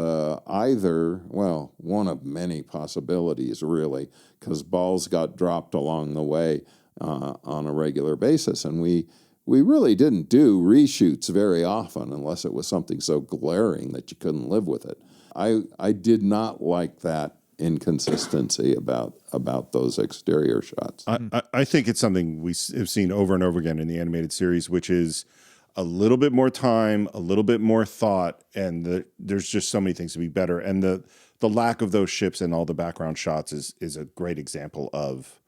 either, well, one of many possibilities, really, because balls got dropped along the way on a regular basis. And we really didn't do reshoots very often unless it was something so glaring that you couldn't live with it. I did not like that inconsistency about those exterior shots. I think it's something we have seen over and over again in the animated series, which is a little bit more time, a little bit more thought, and there's just so many things to be better. And the lack of those ships and all the background shots is a great example of,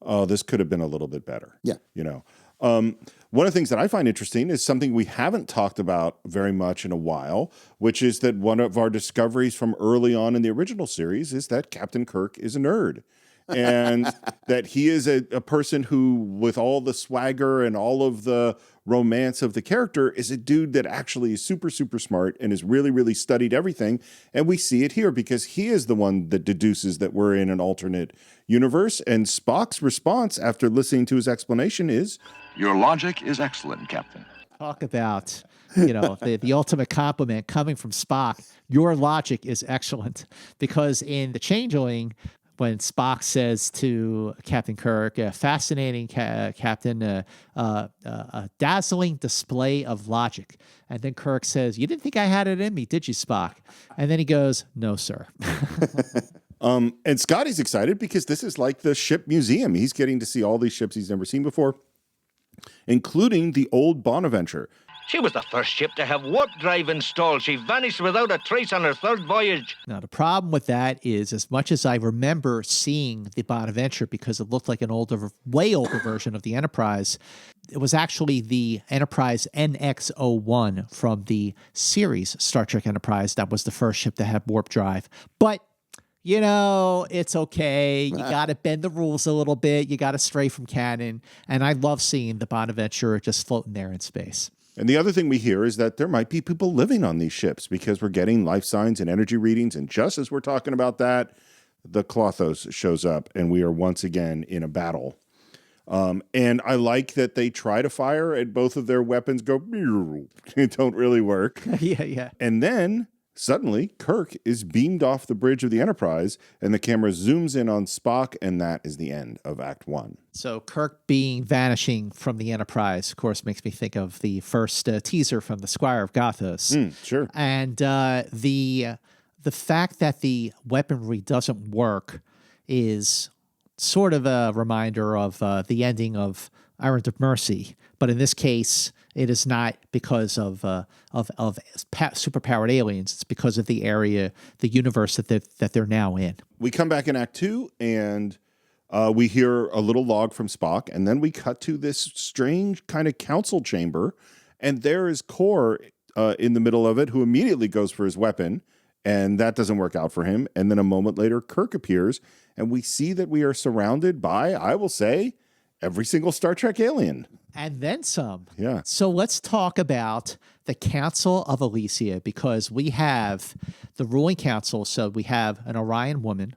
oh, this could have been a little bit better. Yeah. You know, one of the things that I find interesting is something we haven't talked about very much in a while, which is that one of our discoveries from early on in the original series is that Captain Kirk is a nerd. And that he is a person who, with all the swagger and all of the romance of the character, is a dude that actually is super, super smart and has really, really studied everything. And we see it here because he is the one that deduces that we're in an alternate universe. And Spock's response after listening to his explanation is, Your logic is excellent, Captain. Talk about, the ultimate compliment coming from Spock. Your logic is excellent. Because in The Changeling, when Spock says to Captain Kirk, fascinating, Captain, a dazzling display of logic. And then Kirk says, you didn't think I had it in me, did you, Spock? And then he goes, no, sir. and Scotty's excited because this is like the ship museum. He's getting to see all these ships he's never seen before, including the old Bonaventure. She was the first ship to have warp drive installed. She vanished without a trace on her third voyage. Now, the problem with that is, as much as I remember seeing the Bonaventure because it looked like an way older version of the Enterprise, it was actually the Enterprise NX-01 from the series Star Trek Enterprise that was the first ship to have warp drive. But it's okay. You got to bend the rules a little bit. You got to stray from canon. And I love seeing the Bonaventure just floating there in space. And the other thing we hear is that there might be people living on these ships because we're getting life signs and energy readings. And just as we're talking about that, the Klothos shows up and we are once again in a battle. And I like that they try to fire and both of their weapons go, it don't really work. Yeah. And then suddenly Kirk is beamed off the bridge of the Enterprise and the camera zooms in on Spock. And that is the end of Act 1. So Kirk vanishing from the Enterprise, of course, makes me think of the first teaser from the Squire of Gothos. Sure. And the fact that the weaponry doesn't work is sort of a reminder of the ending of Errand of Mercy. But in this case, it is not because of superpowered aliens. It's because of the area, the universe that they're now in. We come back in Act 2 and we hear a little log from Spock, and then we cut to this strange kind of council chamber, and there is Kor in the middle of it, who immediately goes for his weapon, and that doesn't work out for him. And then a moment later, Kirk appears, and we see that we are surrounded by, I will say, every single Star Trek alien. And then some. Yeah. So let's talk about the Council of Elysia, because we have the ruling council. So we have an Orion woman,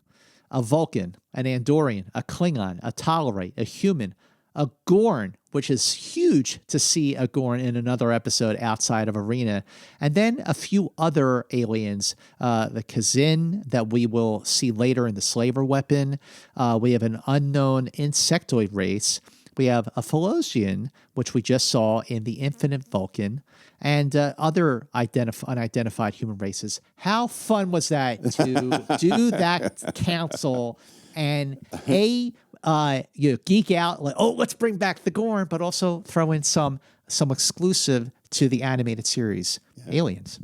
a Vulcan, an Andorian, a Klingon, a Tolerate, a human, a Gorn, which is huge to see a Gorn in another episode outside of Arena, and then a few other aliens, the Kazin that we will see later in the Slaver Weapon. We have an unknown insectoid race. We have a Philosian, which we just saw in The Infinite Vulcan, and other unidentified human races. How fun was that to do that council and geek out like, oh, let's bring back the Gorn, but also throw in some exclusive to the animated series, Aliens.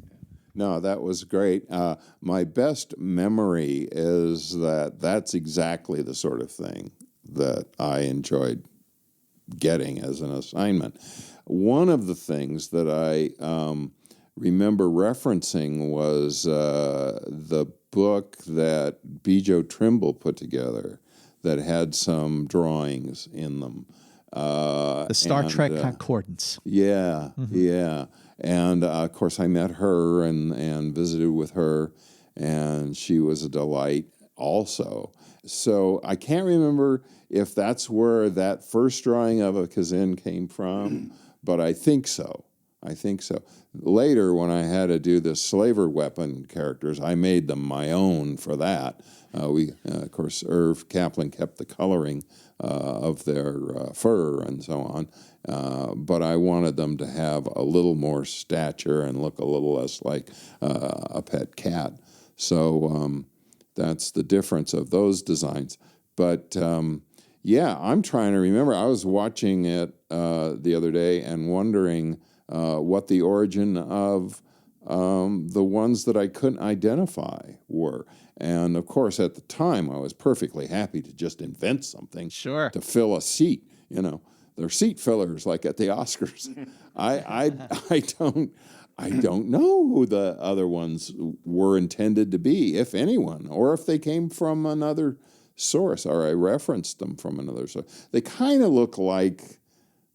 No, that was great. My best memory is that's exactly the sort of thing that I enjoyed getting as an assignment. One of the things that I remember referencing was the book that Bijo Trimble put together that had some drawings in them. The Star Trek Concordance. Yeah, yeah. And, of course, I met her and visited with her, and she was a delight also. So I can't remember if that's where that first drawing of a Kazin came from, but I think so. Later, when I had to do the slaver weapon characters, I made them my own for that. Of course, Irv Kaplan kept the coloring of their fur and so on, but I wanted them to have a little more stature and look a little less like a pet cat. So that's the difference of those designs. But yeah, I'm trying to remember. I was watching it the other day and wondering what the origin of the ones that I couldn't identify were. And, of course, at the time, I was perfectly happy to just invent something to fill a seat. You know, they're seat fillers like at the Oscars. I don't know who the other ones were intended to be, if anyone, or if they came from another source, or I referenced them from another source. They kind of look like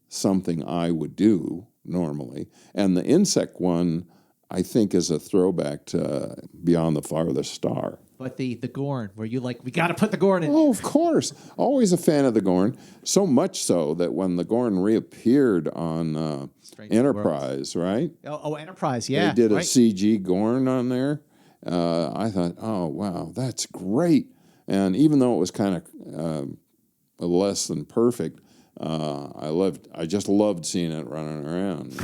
something I would do normally. And the insect one, I think, is a throwback to Beyond the Farthest Star. But the Gorn, where you like, we got to put the Gorn in. Oh, of course. Always a fan of the Gorn. So much so that when the Gorn reappeared on Enterprise, right? Oh, Enterprise, yeah. They did a CG Gorn on there. I thought, oh, wow, that's great. And even though it was kind of less than perfect, I just loved seeing it running around.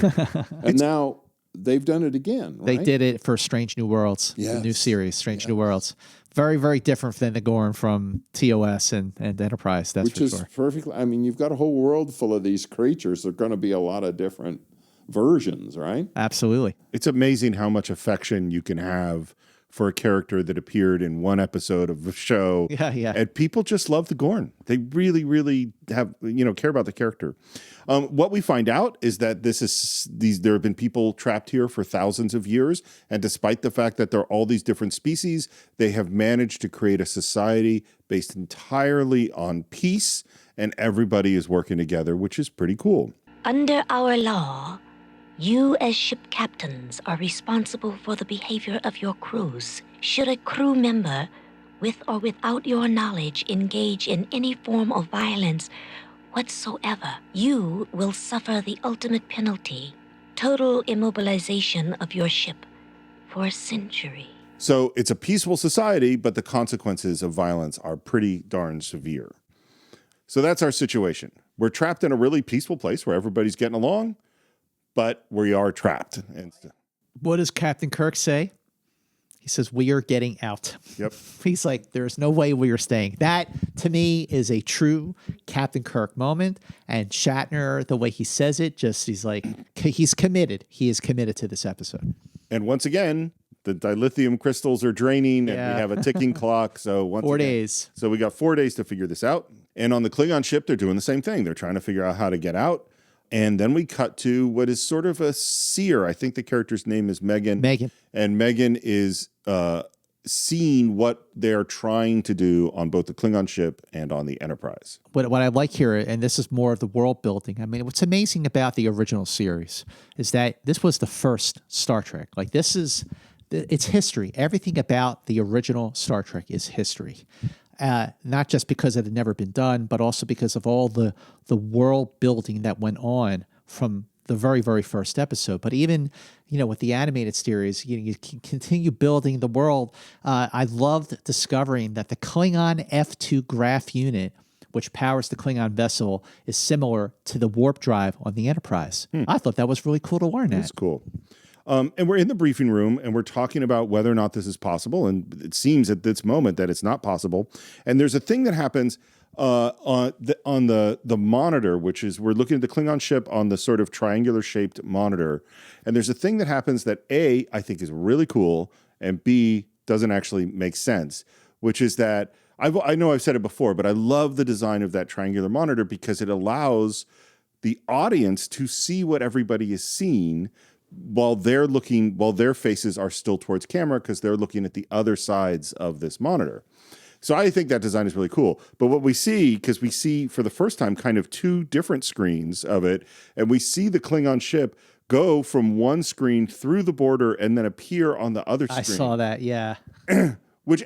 And now they've done it again, right? They did it for Strange New Worlds, the new series, Strange New Worlds. Very, very different than the Gorn from TOS and Enterprise, that's for sure. Which is perfectly, I mean, you've got a whole world full of these creatures. There are going to be a lot of different versions, right? Absolutely. It's amazing how much affection you can have for a character that appeared in one episode of a show. Yeah. And people just love the Gorn. They really, really have, care about the character. What we find out is that there have been people trapped here for thousands of years. And despite the fact that there are all these different species, they have managed to create a society based entirely on peace. And everybody is working together, which is pretty cool. Under our law, U.S. ship captains are responsible for the behavior of your crews. Should a crew member, with or without your knowledge, engage in any form of violence whatsoever, you will suffer the ultimate penalty, total immobilization of your ship for a century. So it's a peaceful society, but the consequences of violence are pretty darn severe. So that's our situation. We're trapped in a really peaceful place where everybody's getting along, but we are trapped. What does Captain Kirk say? He says, we are getting out. Yep. He's like, there's no way we are staying. That, to me, is a true Captain Kirk moment. And Shatner, the way he says it, he's like, he's committed. He is committed to this episode. And once again, the dilithium crystals are draining, and we have a ticking clock. So 4 days. So we got 4 days to figure this out. And on the Klingon ship, they're doing the same thing. They're trying to figure out how to get out. And then we cut to what is sort of a seer. I think the character's name is Megan. And Megan is seeing what they're trying to do on both the Klingon ship and on the Enterprise. What I like here, and this is more of the world building. I mean, what's amazing about the original series is that this was the first Star Trek. Like, it's history. Everything about the original Star Trek is history. Not just because it had never been done, but also because of all the world building that went on from the very, very first episode. But even, with the animated series, you can continue building the world. I loved discovering that the Klingon F2 graph unit which powers the Klingon vessel, is similar to the warp drive on the Enterprise. I thought that was really cool to learn that. That's cool. And we're in the briefing room, and we're talking about whether or not this is possible. And it seems at this moment that it's not possible. And there's a thing that happens on the monitor, which is we're looking at the Klingon ship on the sort of triangular shaped monitor. And there's a thing that happens that A, I think is really cool, and B, doesn't actually make sense, which is that I know I've said it before, but I love the design of that triangular monitor because it allows the audience to see what everybody is seeing while their faces are still towards camera because they're looking at the other sides of this monitor. So I think that design is really cool. But what we see, because we see for the first time kind of two different screens of it, and we see the Klingon ship go from one screen through the border and then appear on the other screen. I saw that, yeah. Which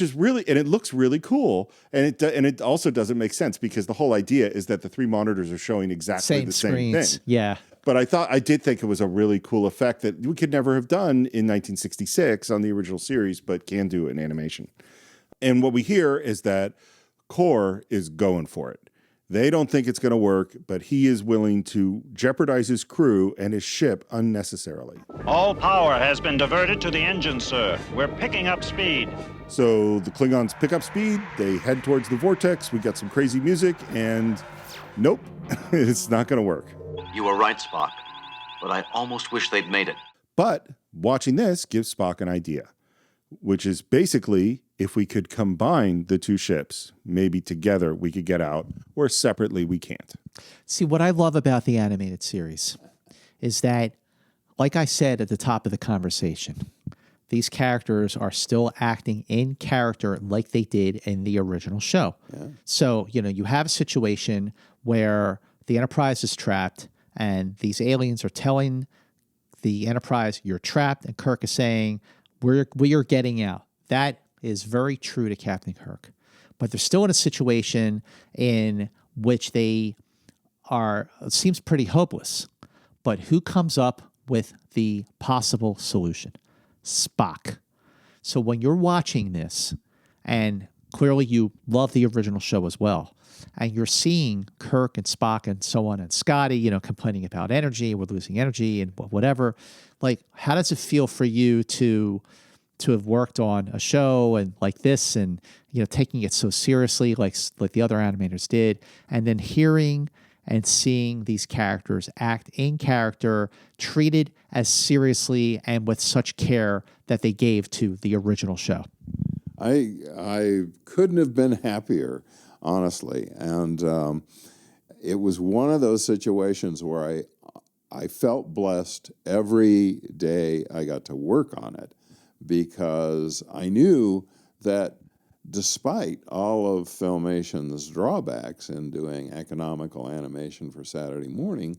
is really, and it looks really cool, and it also doesn't make sense because the whole idea is that the three monitors are showing exactly the same thing. Yeah. But I did think it was a really cool effect that we could never have done in 1966 on the original series, but can do in animation. And what we hear is that Kor is going for it. They don't think it's going to work, but he is willing to jeopardize his crew and his ship unnecessarily. All power has been diverted to the engine, sir. We're picking up speed. So the Klingons pick up speed. They head towards the vortex. We got some crazy music, and nope, it's not going to work. You were right, Spock, but I almost wish they'd made it. But watching this gives Spock an idea, which is basically if we could combine the two ships, maybe together we could get out, or separately we can't. See, what I love about the animated series is that, like I said at the top of the conversation, these characters are still acting in character like they did in the original show. Yeah. So, you have a situation where the Enterprise is trapped and these aliens are telling the Enterprise, you're trapped, and Kirk is saying, we are getting out. That is very true to Captain Kirk. But they're still in a situation in which they are, it seems pretty hopeless. But who comes up with the possible solution? Spock. So when you're watching this, and clearly you love the original show as well, and you're seeing Kirk and Spock and so on, and Scotty, complaining about energy, we're losing energy and whatever, like, how does it feel for you to have worked on a show and like this and, taking it so seriously like the other animators did, and then hearing and seeing these characters act in character, treated as seriously and with such care that they gave to the original show? I couldn't have been happier, honestly. And it was one of those situations where I felt blessed every day I got to work on it, because I knew that despite all of Filmation's drawbacks in doing economical animation for Saturday morning,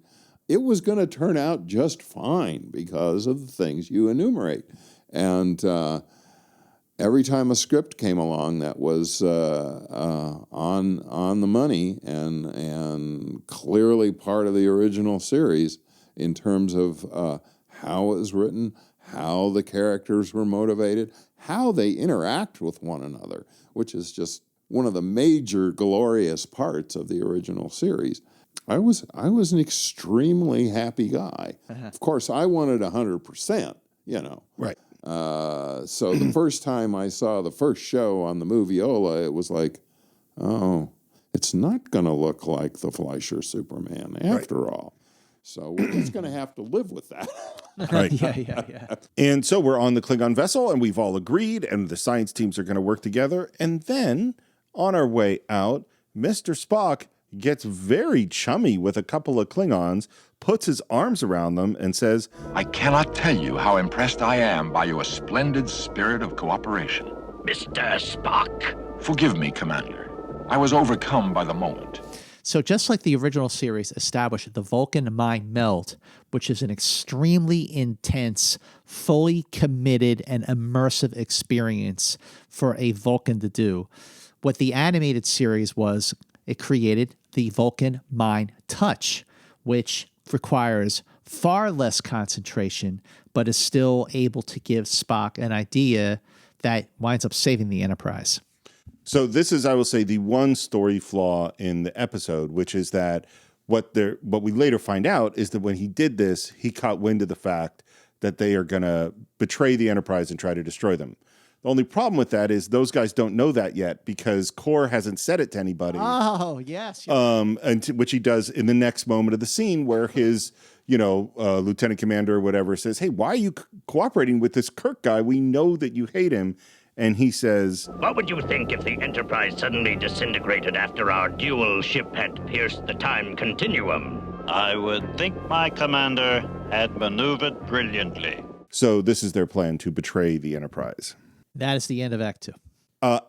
it was going to turn out just fine because of the things you enumerate. And every time a script came along that was on the money and clearly part of the original series in terms of how it was written, how the characters were motivated, how they interact with one another, which is just one of the major glorious parts of the original series. I was an extremely happy guy. Uh-huh. Of course, I wanted 100%, Right. So the first time I saw the first show on the Moviola, it was like, oh, it's not going to look like the Fleischer Superman after all. So we're just going to have to live with that. Right. Yeah. And so we're on the Klingon vessel, and we've all agreed, and the science teams are going to work together. And then, on our way out, Mr. Spock gets very chummy with a couple of Klingons, puts his arms around them, and says, I cannot tell you how impressed I am by your splendid spirit of cooperation. Mr. Spock. Forgive me, Commander. I was overcome by the moment. So just like the original series established the Vulcan mind meld, which is an extremely intense, fully committed, and immersive experience for a Vulcan to do, what the animated series was, it created the Vulcan mind touch, which requires far less concentration, but is still able to give Spock an idea that winds up saving the Enterprise. So this is, I will say, the one story flaw in the episode, which is that what we later find out is that when he did this, he caught wind of the fact that they are going to betray the Enterprise and try to destroy them. The only problem with that is those guys don't know that yet because Kor hasn't said it to anybody. Oh, yes. Which he does in the next moment of the scene where his, lieutenant commander or whatever says, hey, why are you cooperating with this Kirk guy? We know that you hate him. And he says, What would you think if the Enterprise suddenly disintegrated after our dual ship had pierced the time continuum? I would think my commander had maneuvered brilliantly. So this is their plan to betray the Enterprise. That is the end of Act 2.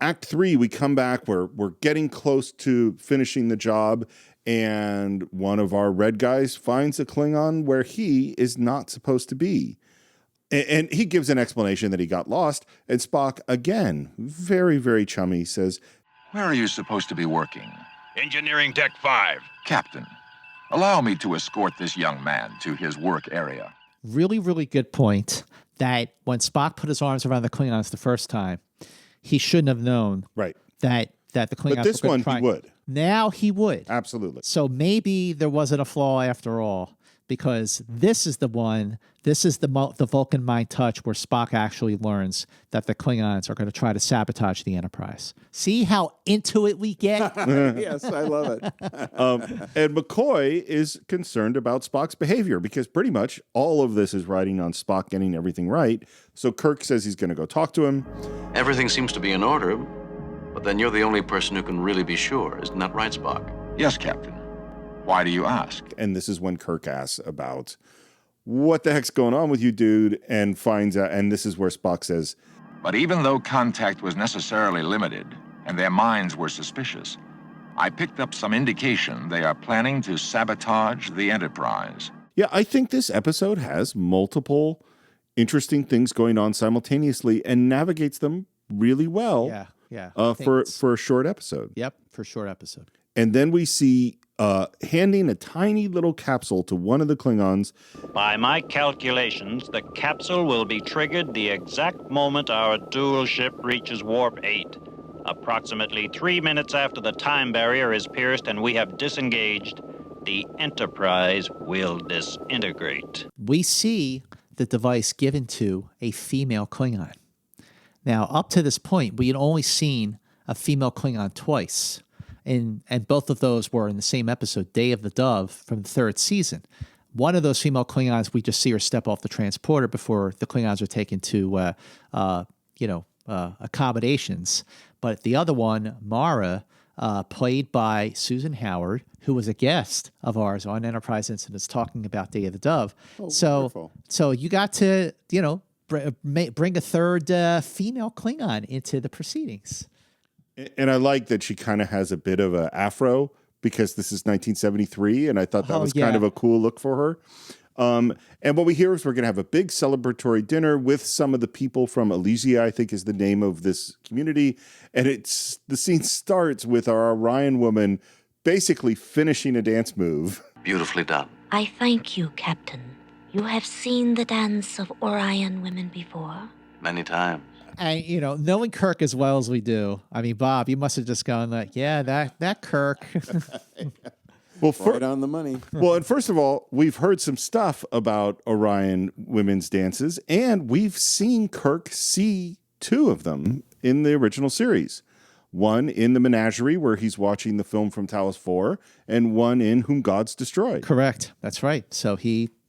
Act 3, we come back. We're getting close to finishing the job. And one of our red guys finds a Klingon where he is not supposed to be. And he gives an explanation that he got lost. And Spock, again, very, very chummy, says, Where are you supposed to be working? Engineering Deck 5. Captain, allow me to escort this young man to his work area. Really, really good point that when Spock put his arms around the Klingons the first time, he shouldn't have known right. that the Klingons But this were one, try. he would. Now he would. Absolutely. So maybe there wasn't a flaw after all, because this is the Vulcan mind touch where Spock actually learns that the Klingons are going to try to sabotage the Enterprise. See how into it we get? Yes, I love it. And McCoy is concerned about Spock's behavior because pretty much all of this is riding on Spock getting everything right. So Kirk says he's going to go talk to him. Everything seems to be in order, but then you're the only person who can really be sure. Isn't that right, Spock? Yes, Captain. Why do you ask? And this is when Kirk asks about what the heck's going on with you, dude, and finds out. And this is where Spock says, But even though contact was necessarily limited and their minds were suspicious, I picked up some indication they are planning to sabotage the Enterprise. Yeah, I think this episode has multiple interesting things going on simultaneously and navigates them really well. Yeah. For a short episode. Yep, for a short episode. And then we see handing a tiny little capsule to one of the Klingons. By my calculations, the capsule will be triggered the exact moment our dual ship reaches warp 8. Approximately 3 minutes after the time barrier is pierced and we have disengaged, the Enterprise will disintegrate. We see the device given to a female Klingon. Now, up to this point, we had only seen a female Klingon twice. And both of those were in the same episode, Day of the Dove, from the third season. One of those female Klingons, we just see her step off the transporter before the Klingons are taken to, accommodations. But the other one, Mara, played by Susan Howard, who was a guest of ours on Enterprise Incidents talking about Day of the Dove. So you got to, bring a third female Klingon into the proceedings. And I like that she kind of has a bit of an afro because this is 1973, and I thought that was kind of a cool look for her. And what we hear is we're going to have a big celebratory dinner with some of the people from Elysia, I think is the name of this community. And the scene starts with our Orion woman basically finishing a dance move. Beautifully done. I thank you, Captain. You have seen the dance of Orion women before? Many times. And, knowing Kirk as well as we do, I mean, Bob, you must have just gone like, yeah, that Kirk. Well, right on the money. Well, and first of all, we've heard some stuff about Orion women's dances, and we've seen Kirk see two of them in the original series. One in the menagerie where he's watching the film from TAS-12, and one in Whom Gods Destroy. Correct. That's right. So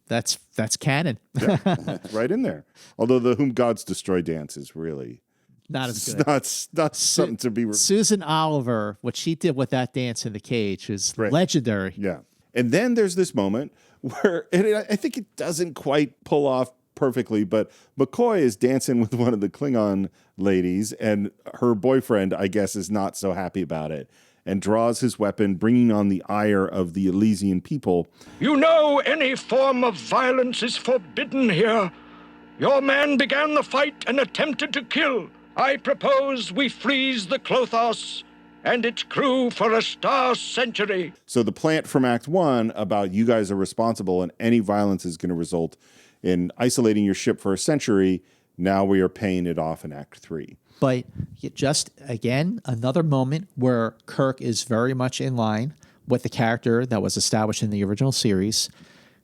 that's canon. Yeah, right in there. Although the Whom Gods Destroy dance is really not as good. Not something to be. Susan Oliver, what she did with that dance in the cage is legendary. Yeah. And then there's this moment where I think it doesn't quite pull off perfectly, but McCoy is dancing with one of the Klingon ladies, and her boyfriend, I guess, is not so happy about it, and draws his weapon, bringing on the ire of the Elysian people. You know any form of violence is forbidden here. Your man began the fight and attempted to kill. I propose we freeze the Klothos and its crew for a star century. So the plant from Act 1 about you guys are responsible and any violence is going to result in isolating your ship for a century, now we are paying it off in Act 3. But just, again, another moment where Kirk is very much in line with the character that was established in the original series.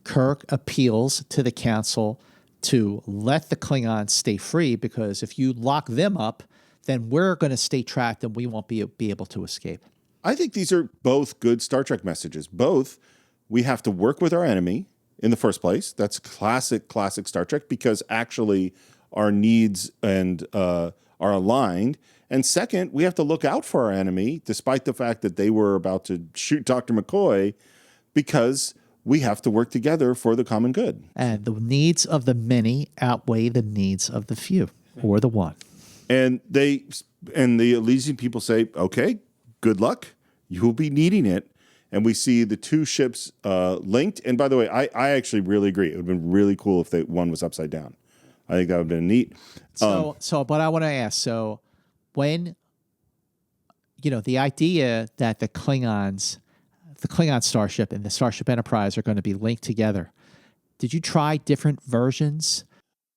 Kirk appeals to the council to let the Klingons stay free, because if you lock them up, then we're going to stay trapped and we won't be able to escape. I think these are both good Star Trek messages. Both, we have to work with our enemy in the first place. That's classic Star Trek, because actually our needs and are aligned. And second, we have to look out for our enemy, despite the fact that they were about to shoot Dr. McCoy, because we have to work together for the common good. And the needs of the many outweigh the needs of the few, or the one. And the Elysian people say, okay, good luck. You will be needing it. And we see the two ships linked. And by the way, I actually really agree. It would have been really cool if one was upside down. I think that would have been neat. But I want to ask, so when, the idea that the Klingon starship and the Starship Enterprise are going to be linked together, did you try different versions?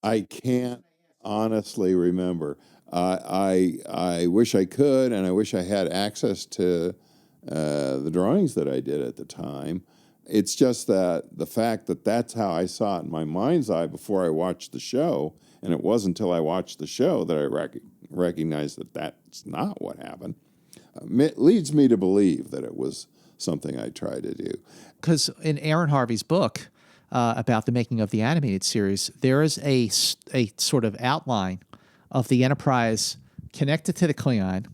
I can't honestly remember. I wish I could, and I wish I had access to the drawings that I did at the time. It's just that the fact that that's how I saw it in my mind's eye before I watched the show, and it wasn't until I watched the show that I recognized that that's not what happened. It leads me to believe that it was something I tried to do. Because in Aaron Harvey's book about the making of the animated series, there is a sort of outline of the Enterprise connected to the Klingon,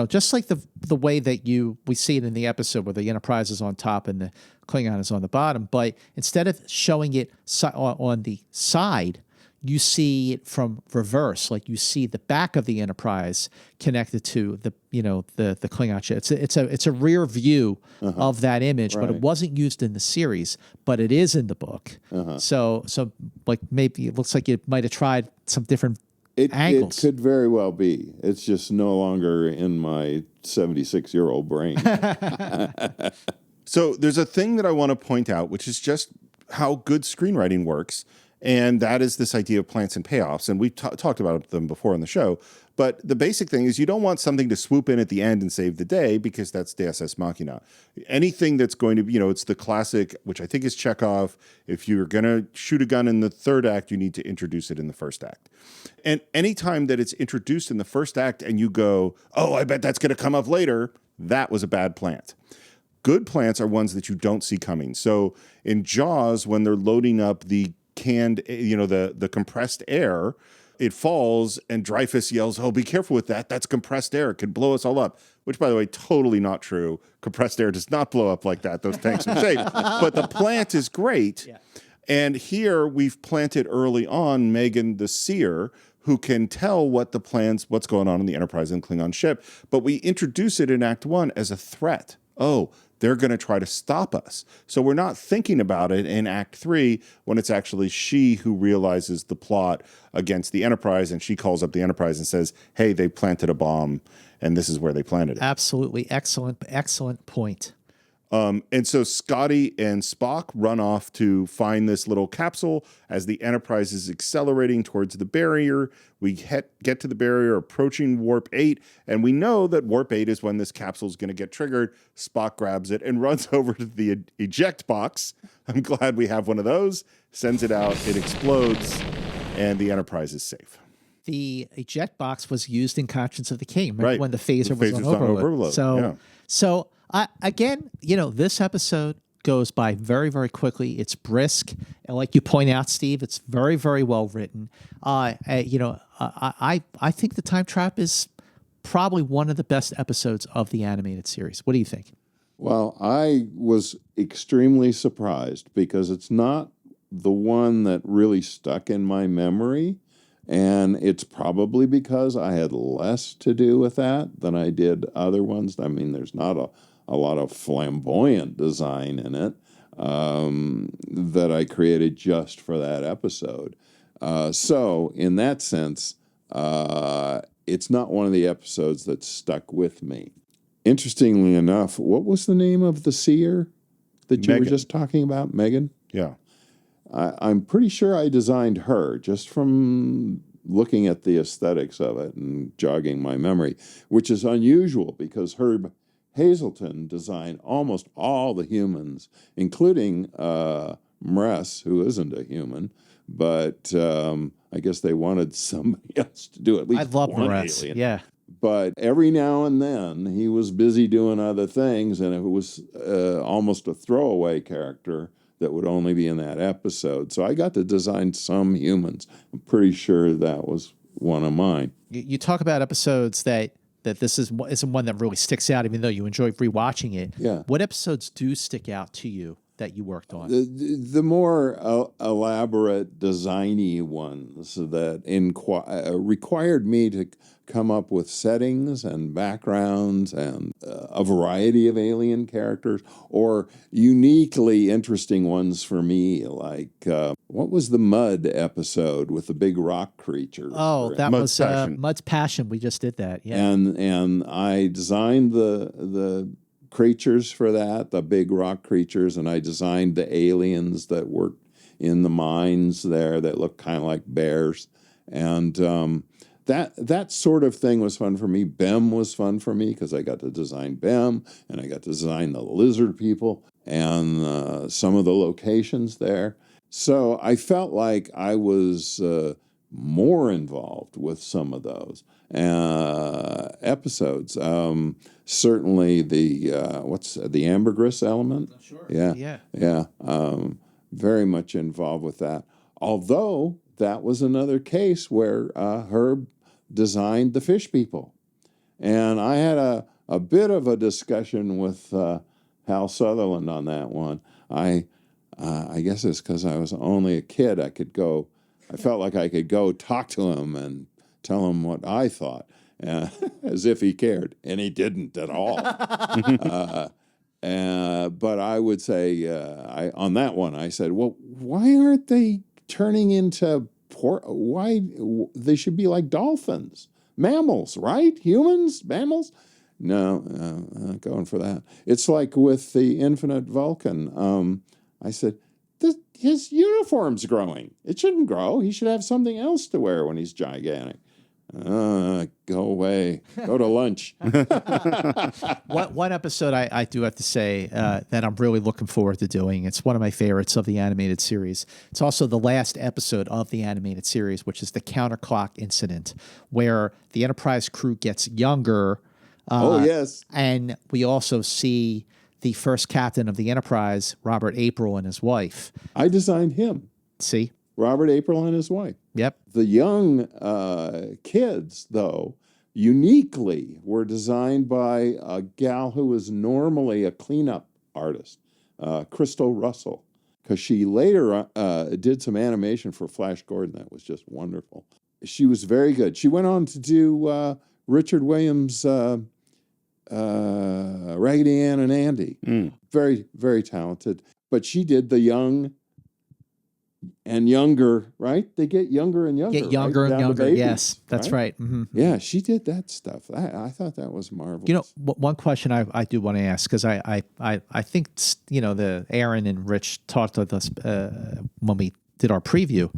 just like the way that we see it in the episode where the Enterprise is on top and the Klingon is on the bottom. But instead of showing it on the side, you see it from reverse. Like you see the back of the Enterprise connected to the Klingon ship. It's a rear view of that image, but it wasn't used in the series, but it is in the book. So like maybe it looks like you might have tried some different angles. It could very well be. It's just no longer in my 76-year-old brain. So there's a thing that I want to point out, which is just how good screenwriting works. And that is this idea of plants and payoffs. And we've talked about them before on the show. But the basic thing is you don't want something to swoop in at the end and save the day, because that's Deus Ex Machina. Anything that's going to, it's the classic, which I think is Chekhov. If you're going to shoot a gun in the third act, you need to introduce it in the first act. And anytime that it's introduced in the first act and you go, oh, I bet that's going to come up later, that was a bad plant. Good plants are ones that you don't see coming. So in Jaws, when they're loading up the canned, the compressed air, it falls and Dreyfuss yells, oh, be careful with that. That's compressed air. It could blow us all up. Which, by the way, totally not true. Compressed air does not blow up like that. Those tanks are safe. But the plant is great. Yeah. And here we've planted early on Megan the Seer, who can tell what's going on in the Enterprise and Klingon ship. But we introduce it in Act 1 as a threat. Oh, they're going to try to stop us. So we're not thinking about it in Act 3 when it's actually she who realizes the plot against the Enterprise, and she calls up the Enterprise and says, hey, they planted a bomb, and this is where they planted it. Absolutely. Excellent point. And so Scotty and Spock run off to find this little capsule as the Enterprise is accelerating towards the barrier. We get to the barrier, approaching Warp 8, and we know that Warp 8 is when this capsule is going to get triggered. Spock grabs it and runs over to the eject box. I'm glad we have one of those. Sends it out, it explodes, and the Enterprise is safe. The eject box was used in Conscience of the King, remember, right, when the phaser was on overload. So again, this episode goes by very, very quickly. It's brisk. And like you point out, Steve, it's very, very well written. I think The Time Trap is probably one of the best episodes of the animated series. What do you think? Well, I was extremely surprised because it's not the one that really stuck in my memory. And it's probably because I had less to do with that than I did other ones. I mean, there's not a lot of flamboyant design in it that I created just for that episode. So in that sense, it's not one of the episodes that stuck with me. Interestingly enough, what was the name of the seer that you were just talking about, Megan? Yeah. I'm pretty sure I designed her just from looking at the aesthetics of it and jogging my memory, which is unusual because Herb Hazelton designed almost all the humans, including Mress, who isn't a human, but I guess they wanted somebody else to do at least I love one Mress. alien. Yeah. But every now and then he was busy doing other things, and it was almost a throwaway character that would only be in that episode. So I got to design some humans. I'm pretty sure that was one of mine. You talk about episodes that this isn't one that really sticks out, even though you enjoy rewatching it. Yeah. What episodes do stick out to you that you worked on? The more elaborate, designy ones that required me to come up with settings and backgrounds and a variety of alien characters, or uniquely interesting ones for me, like what was the Mud episode with the big rock creatures? Oh, that Mud's was Passion. Mud's Passion. We just did that. Yeah. And I designed the creatures for that, the big rock creatures, and I designed the aliens that were in the mines there that looked kind of like bears. And that sort of thing was fun for me. BEM was fun for me because I got to design BEM, and I got to design the lizard people and some of the locations there. So I felt like I was more involved with some of those episodes. Certainly the ambergris element? Oh, sure. Yeah. Very much involved with that. Although that was another case where Herb designed the fish people. And I had a bit of a discussion with Hal Sutherland on that one. I guess it's because I was only a kid. I felt like I could go talk to him and tell him what I thought, as if he cared, and he didn't at all. But I would say, on that one, I said, well, why aren't they turning into why they should be like dolphins, mammals, right? Humans, mammals? No, not going for that. It's like with the Infinite Vulcan. I said, his uniform's growing. It shouldn't grow. He should have something else to wear when he's gigantic. Go away. Go to lunch. One episode I do have to say that I'm really looking forward to doing. It's one of my favorites of the animated series. It's also the last episode of the animated series, which is the counterclock incident, where the Enterprise crew gets younger. Oh, yes. And we also see the first captain of the Enterprise, Robert April, and his wife. I designed him. See? Robert April and his wife. Yep. The young kids, though, uniquely were designed by a gal who was normally a cleanup artist, Crystal Russell, because she later did some animation for Flash Gordon that was just wonderful. She was very good. She went on to do Richard Williams' Raggedy Ann and Andy. Very, very talented. But she did the young and younger, right? They get younger and younger. Get younger right? and Down to younger. babies, Yes, that's right. Mm-hmm. Yeah, she did that stuff. I thought that was marvelous. You know, one question I do want to ask, because I think, you know, the Aaron and Rich talked with us when we did our preview.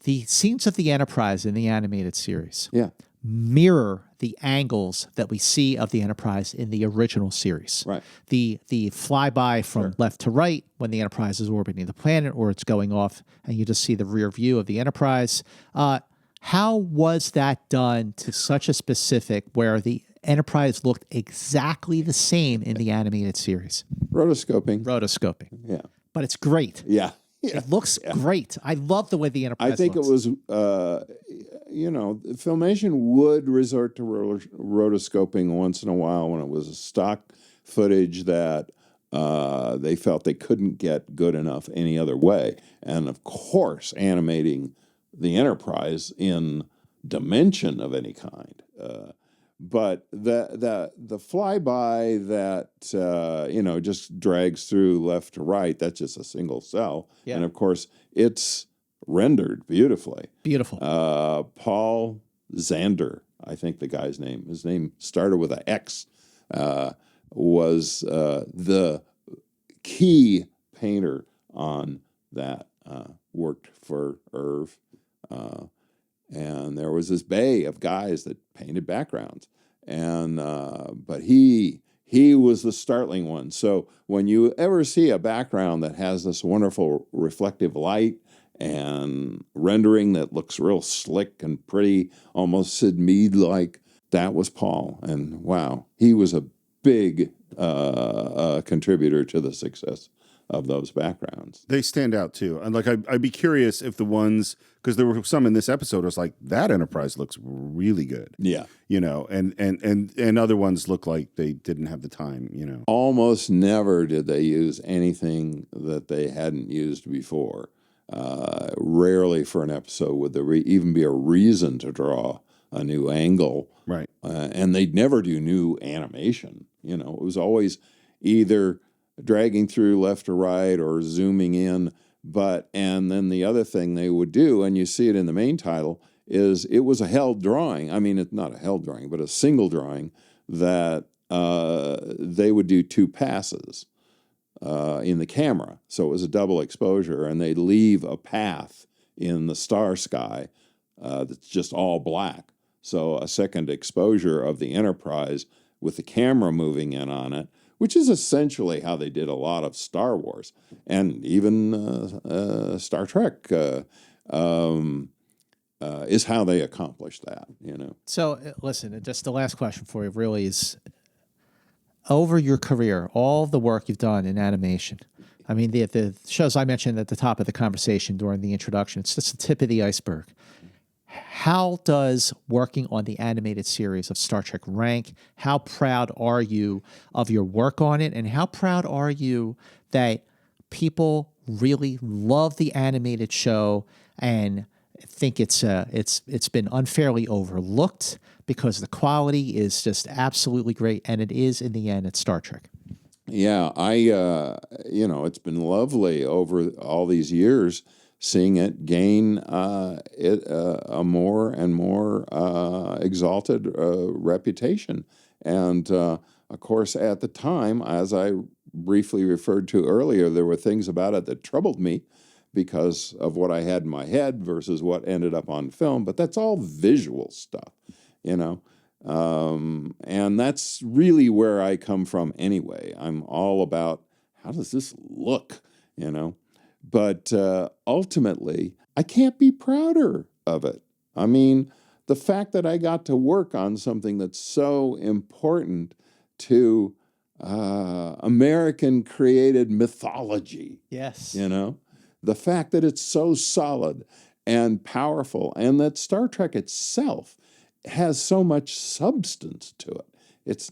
The scenes of the Enterprise in the animated series mirror the angles that we see of the Enterprise in the original series. Right. The flyby from left to right when the Enterprise is orbiting the planet or it's going off, and you just see the rear view of the Enterprise. How was that done to such a specific where the Enterprise looked exactly the same in the animated series? Rotoscoping. Yeah. But it's great. Yeah. It looks great. I love the way the Enterprise I think looks. it was, Filmation would resort to rotoscoping once in a while when it was stock footage that they felt they couldn't get good enough any other way. And of course, animating the Enterprise in dimension of any kind. But the flyby that just drags through left to right, that's just a single cell. Yeah. And of course, it's rendered beautifully. Beautiful. Paul Zander, I think the guy's name. His name started with an X. Was the key painter on that. Worked for Irv. and there was this bay of guys that painted backgrounds, and but he was the startling one. So when you ever see a background that has this wonderful reflective light and rendering that looks real slick and pretty, almost Sid Mead-like, that was Paul. And wow, he was a big contributor to the success of those backgrounds. They stand out too. And like, I'd be curious if the ones, because there were some in this episode, I was like, that Enterprise looks really good. Yeah. You know, and other ones look like they didn't have the time, you know. Almost never did they use anything that they hadn't used before. Rarely for an episode would there even be a reason to draw a new angle. Right. And they'd never do new animation. You know, it was always either dragging through left or right or zooming in. And then the other thing they would do, and you see it in the main title, is it was a held drawing. I mean, it's not a held drawing, but a single drawing that they would do 2 passes in the camera. So it was a double exposure, and they'd leave a path in the star sky that's just all black. So a second exposure of the Enterprise with the camera moving in on it, which is essentially how they did a lot of Star Wars and even Star Trek is how they accomplished that, you know. So listen, just the last question for you really is, over your career, all the work you've done in animation, I mean, the shows I mentioned at the top of the conversation during the introduction, it's just the tip of the iceberg. How does working on the animated series of Star Trek rank? How proud are you of your work on it? And how proud are you that people really love the animated show and think it's been unfairly overlooked because the quality is just absolutely great, and it is in the end, it's Star Trek. Yeah, it's been lovely over all these years seeing it gain a more and more exalted reputation. And of course, at the time, as I briefly referred to earlier, there were things about it that troubled me because of what I had in my head versus what ended up on film. But that's all visual stuff, you know. And that's really where I come from anyway. I'm all about, how does this look, you know? But ultimately, I can't be prouder of it. I mean, the fact that I got to work on something that's so important to American-created mythology. Yes. You know? The fact that it's so solid and powerful, and that Star Trek itself has so much substance to it. It's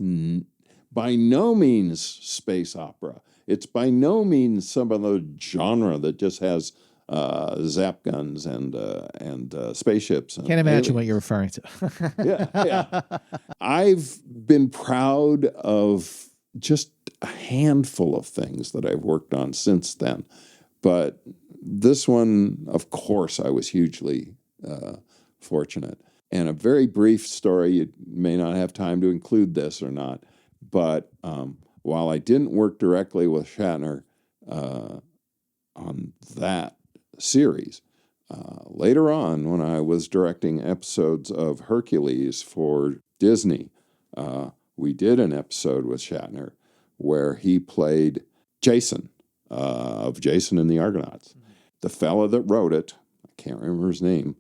by no means space opera. It's by no means some other genre that just has zap guns and spaceships. And can't imagine what you're referring to. Yeah. I've been proud of just a handful of things that I've worked on since then. But this one, of course, I was hugely fortunate. And a very brief story, you may not have time to include this or not, but while I didn't work directly with Shatner on that series, later on when I was directing episodes of Hercules for Disney, we did an episode with Shatner where he played Jason of Jason and the Argonauts. The fella that wrote it, I can't remember his name,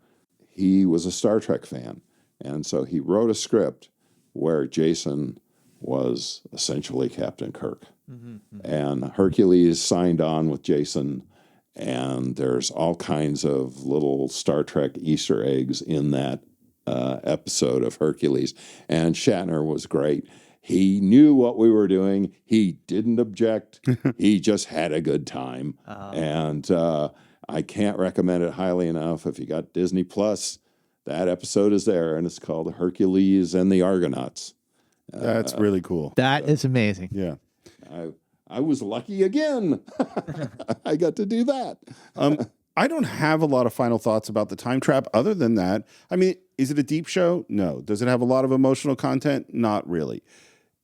he was a Star Trek fan. And so he wrote a script where Jason was essentially Captain Kirk. And Hercules signed on with Jason, and there's all kinds of little Star Trek Easter eggs in that episode of Hercules. And Shatner was great. He knew what we were doing. He didn't object. He just had a good time. And I can't recommend it highly enough. If you got Disney Plus, that episode is there, and it's called Hercules and the Argonauts. That's really cool. That is amazing. Yeah. I was lucky again. I got to do that. I don't have a lot of final thoughts about the time trap other than that. I mean, is it a deep show? No. Does it have a lot of emotional content? Not really.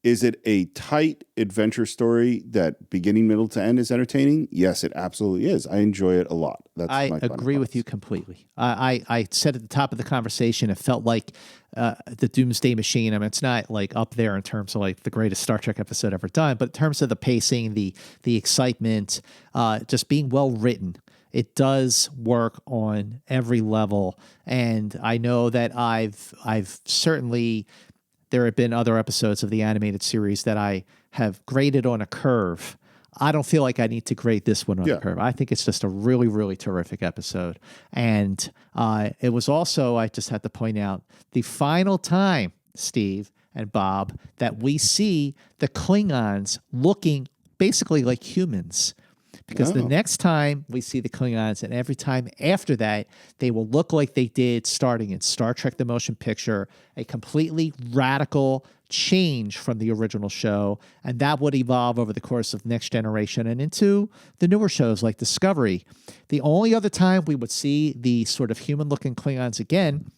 Is it a tight adventure story that beginning, middle to end is entertaining? Yes, it absolutely is. I enjoy it a lot. I agree with you completely. I said at the top of the conversation, it felt like the Doomsday Machine. I mean, it's not like up there in terms of like the greatest Star Trek episode ever done, but in terms of the pacing, the excitement, just being well written, it does work on every level. And I know that I've certainly, there have been other episodes of the animated series that I have graded on a curve. I don't feel like I need to grade this one on a curve. I think it's just a really, really terrific episode. And it was also, I just had to point out, the final time, Steve and Bob, that we see the Klingons looking basically like humans. Because the next time we see the Klingons, and every time after that, they will look like they did starting in Star Trek The Motion Picture, a completely radical change from the original show. And that would evolve over the course of Next Generation and into the newer shows like Discovery. The only other time we would see the sort of human-looking Klingons again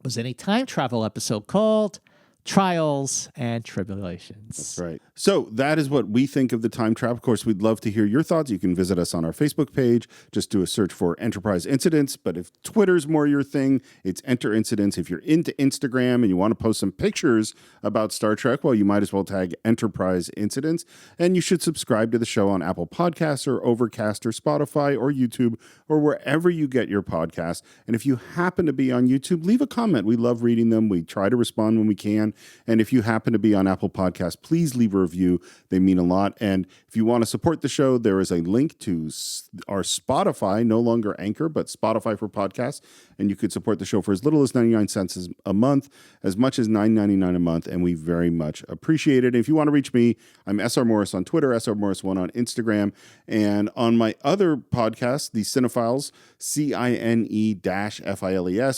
was in a time travel episode called Trials and Tribulations. That's right. So that is what we think of the time trap. Of course, we'd love to hear your thoughts. You can visit us on our Facebook page. Just do a search for Enterprise Incidents. But if Twitter's more your thing, it's Enter Incidents. If you're into Instagram and you want to post some pictures about Star Trek, well, you might as well tag Enterprise Incidents. And you should subscribe to the show on Apple Podcasts or Overcast or Spotify or YouTube or wherever you get your podcasts. And if you happen to be on YouTube, leave a comment. We love reading them. We try to respond when we can. And if you happen to be on Apple Podcasts, please leave a review. They mean a lot. And if you want to support the show, there is a link to our Spotify, no longer Anchor, but Spotify for podcasts. And you could support the show for as little as 99 cents a month, as much as $9.99 a month. And we very much appreciate it. If you want to reach me, I'm SR Morris on Twitter, SR Morris1 on Instagram. And on my other podcast, The Cinephiles, CINE-FILES,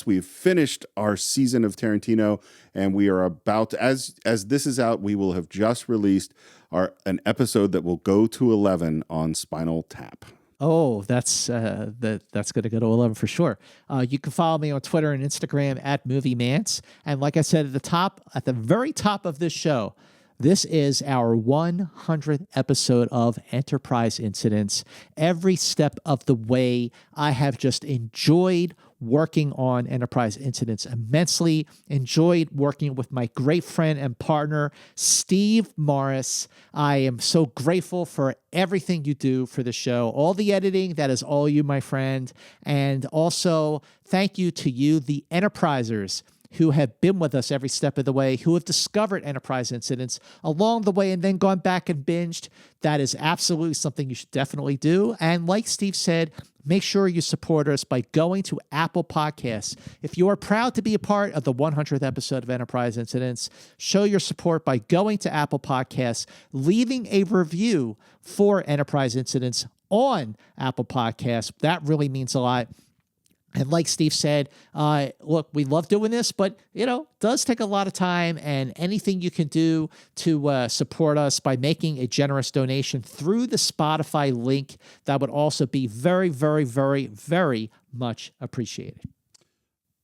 we've finished our season of Tarantino. And we are about to, as this is out, we will have just released an episode that will go to 11 on Spinal Tap. Oh, that's going to go to 11 for sure. You can follow me on Twitter and Instagram at MovieMance. And like I said at the very top of this show, this is our 100th episode of Enterprise Incidents. Every step of the way, I have just enjoyed working on Enterprise Incidents immensely, enjoyed working with my great friend and partner, Steve Morris. I am so grateful for everything you do for the show, all the editing, that is all you, my friend. And also, thank you to you, the Enterprisers, who have been with us every step of the way, who have discovered Enterprise Incidents along the way and then gone back and binged. That is absolutely something you should definitely do. And like Steve said, make sure you support us by going to Apple Podcasts. If you are proud to be a part of the 100th episode of Enterprise Incidents, show your support by going to Apple Podcasts, leaving a review for Enterprise Incidents on Apple Podcasts. That really means a lot. And like Steve said, look, we love doing this, but, it does take a lot of time, and anything you can do to support us by making a generous donation through the Spotify link, that would also be very, very, very, very much appreciated.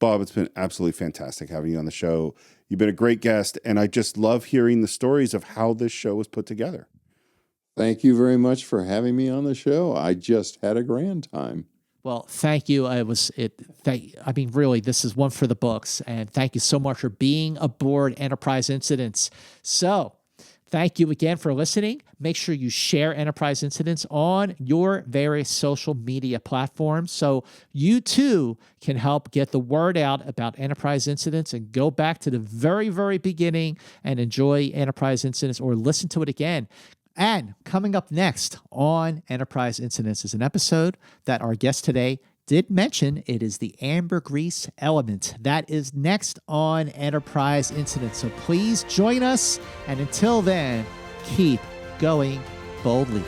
Bob, it's been absolutely fantastic having you on the show. You've been a great guest, and I just love hearing the stories of how this show was put together. Thank you very much for having me on the show. I just had a grand time. Well, thank you. Really, this is one for the books. And thank you so much for being aboard Enterprise Incidents. So, thank you again for listening. Make sure you share Enterprise Incidents on your various social media platforms so you too can help get the word out about Enterprise Incidents and go back to the very, very beginning and enjoy Enterprise Incidents or listen to it again. And coming up next on Enterprise Incidents is an episode that our guest today did mention. It is the ambergris element. That is next on Enterprise Incidents. So please join us. And until then, keep going boldly.